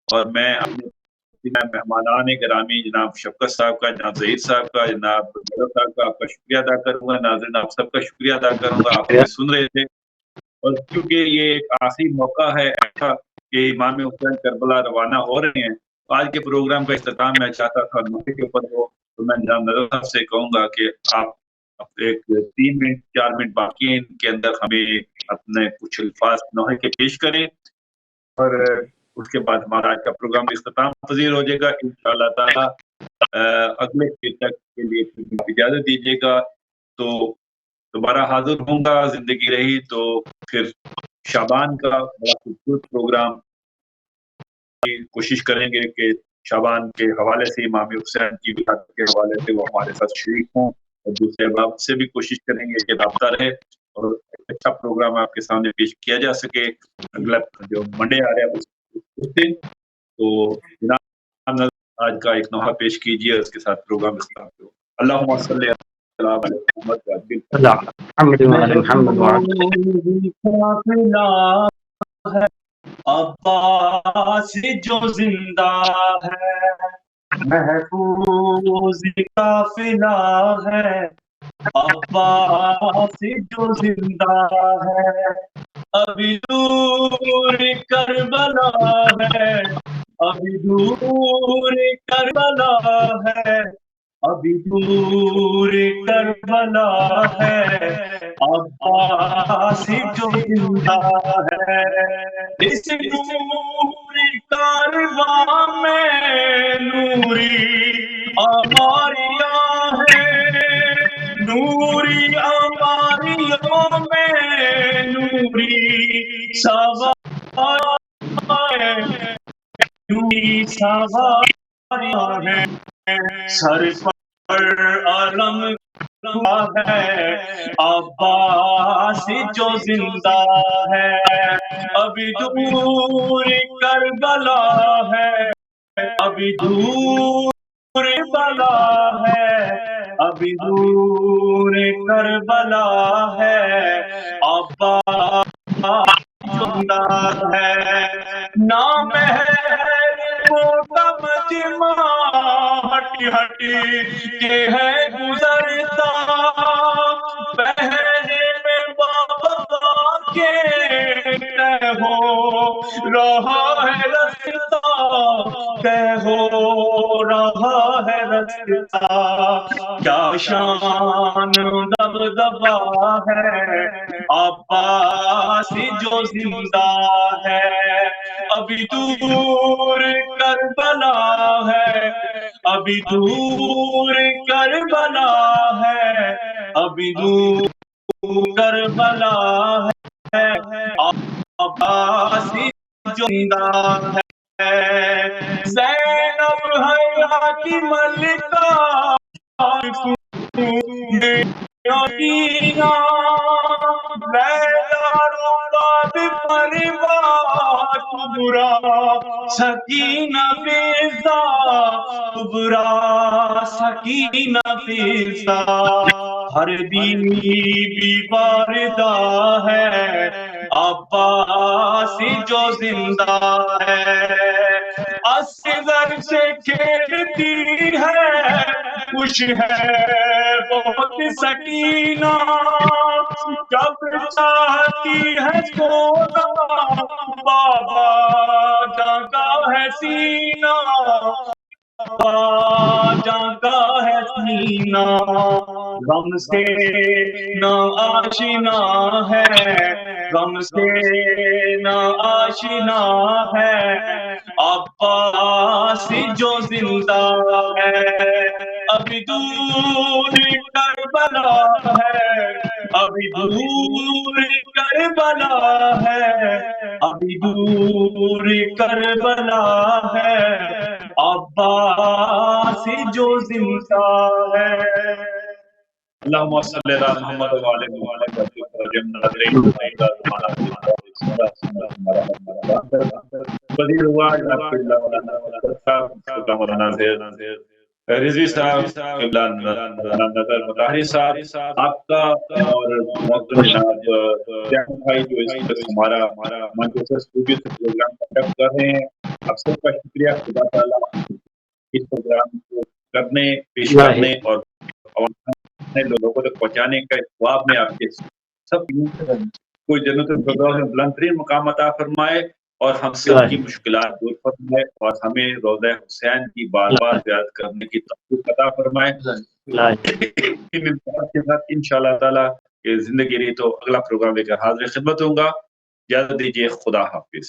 اور میں اپنے مہمانان گرامی جناب شفقت صاحب کا، جناب ظہیر صاحب کا، جناب صاحب کا آپ کا شکریہ ادا کروں گا۔ ناظرین، آپ سب کا شکریہ ادا کروں گا، آپ ہمیں سن رہے تھے، اور کیونکہ یہ ایک آخری موقع ہے ایسا کہ امام حسین کربلا روانہ ہو رہے ہیں، آج کے پروگرام کا اختتام میں چاہتا تھا موقع کے اوپر ہو، تو میں جناب نظر صاحب سے کہوں گا کہ آپ ایک 3 منٹ 4 منٹ باقی ہیں، ان کے اندر ہمیں اپنے کچھ الفاظ نوحے کے پیش کریں، اور اس کے بعد ہمارا آج کا پروگرام اختتام پذیر ہو جائے گا انشاءاللہ تعالی۔ اگلے ہفتے تک کے لیے اجازت دیجیے گا، تو دوبارہ حاضر ہوں گا، زندگی رہی تو پھر شعبان کا بڑا خوبصورت پروگرام کی کوشش کریں گے کہ شعبان کے حوالے سے امام حسین کی ولادت کے حوالے سے وہ ہمارے ساتھ شریک ہوں، اور دوسرے باب سے بھی کوشش کریں گے کہ رابطہ رہے اور ایک اچھا پروگرام آپ کے سامنے پیش کیا جا سکے۔ اگلا جو منڈے آ رہا ہے اس دن، تو جناب آج کا ایک نوحہ پیش کیجیے، اس کے ساتھ پروگرام اسٹارٹ ہو۔ اللہم صلی علی محمد عباس جو زندہ ہے، محفوظ قافلہ ہے، عباس جو زندہ ہے، ابھی دور کربلا ہے، ابھی دور کربلا ہے، ابھی دور کربلا ہے، عباس جو زندہ ہے، اس نور کارواں میں نوری آواریاں ہے، نوری آواریوں میں نوری سوار ہے، نوری سواریاں ہے، سر پر علم ہے، عباس جو زندہ ہے، ابھی دور کربلا ہے، ابھی دور کربلا ہے، ابھی دور کربلا ہے، عباس جو زندہ ہے، نام ہے موتم جمع ہٹی ہٹی کے ہے گزرتا، پہنے میں بابا کے طے ہو رہا ہے رستا، طے ہو رہا ہے رستا، کیا شان دبدبا ہے، عباس جو زندہ ہے، ابھی دور کربلا ہے، ابھی دور کربلا ہے، ابھی دور کربلا ہے، عباس جو زندہ ہے، زینب ہے کی ملکہ کبرا سکینہ بیزا، کبرا سکینہ بیزا، ہر بیوی واردہ ہے، عباس جو زندہ ہے، اصغر سے کھیلتی ہے، خوش ہے بہت سکینہ، جب چاہتی ہے سونا بابا جاگا ہے سینہ، جاگا ہے سینہ، غم سے نہ آشنا ہے، غم سے نہ آشنا ہے، عباس جو زندہ ہے، ابھی دور کربلا ہے، ابھی دور کربلا ہے، ابھی دور کربلا ہے، عباس جو زندہ ہے۔ اللہم صلی علی محمد وعلی محمد بدیر ہوا رضوی صاحب، قبلہ نظر مطہری صاحب، آپ کا اور محترم جناب جان بھائی جو اس وقت ہمارا مانچسٹر اسٹوڈیو سے پروگرام کنڈکٹ کر رہے ہیں، آپ سب کا شکریہ۔ خدا تعالیٰ اس پروگرام کو کرنے، پیش کرنے اور لوگوں تک پہنچانے کا خواب میں آپ کے سب کوئی جنت الفردوس میں بلند ترین مقام عطا فرمائے، اور ہم سب کی مشکلات دور فرمائے، اور ہمیں روضہ حسین کی بار بار زیارت کرنے کی توفیق عطا فرمائے۔ انشاءاللہ تعالیٰ زندگی رہی تو اگلا پروگرام لے کر حاضر خدمت ہوں گا۔ اجازت دیجیے، خدا حافظ۔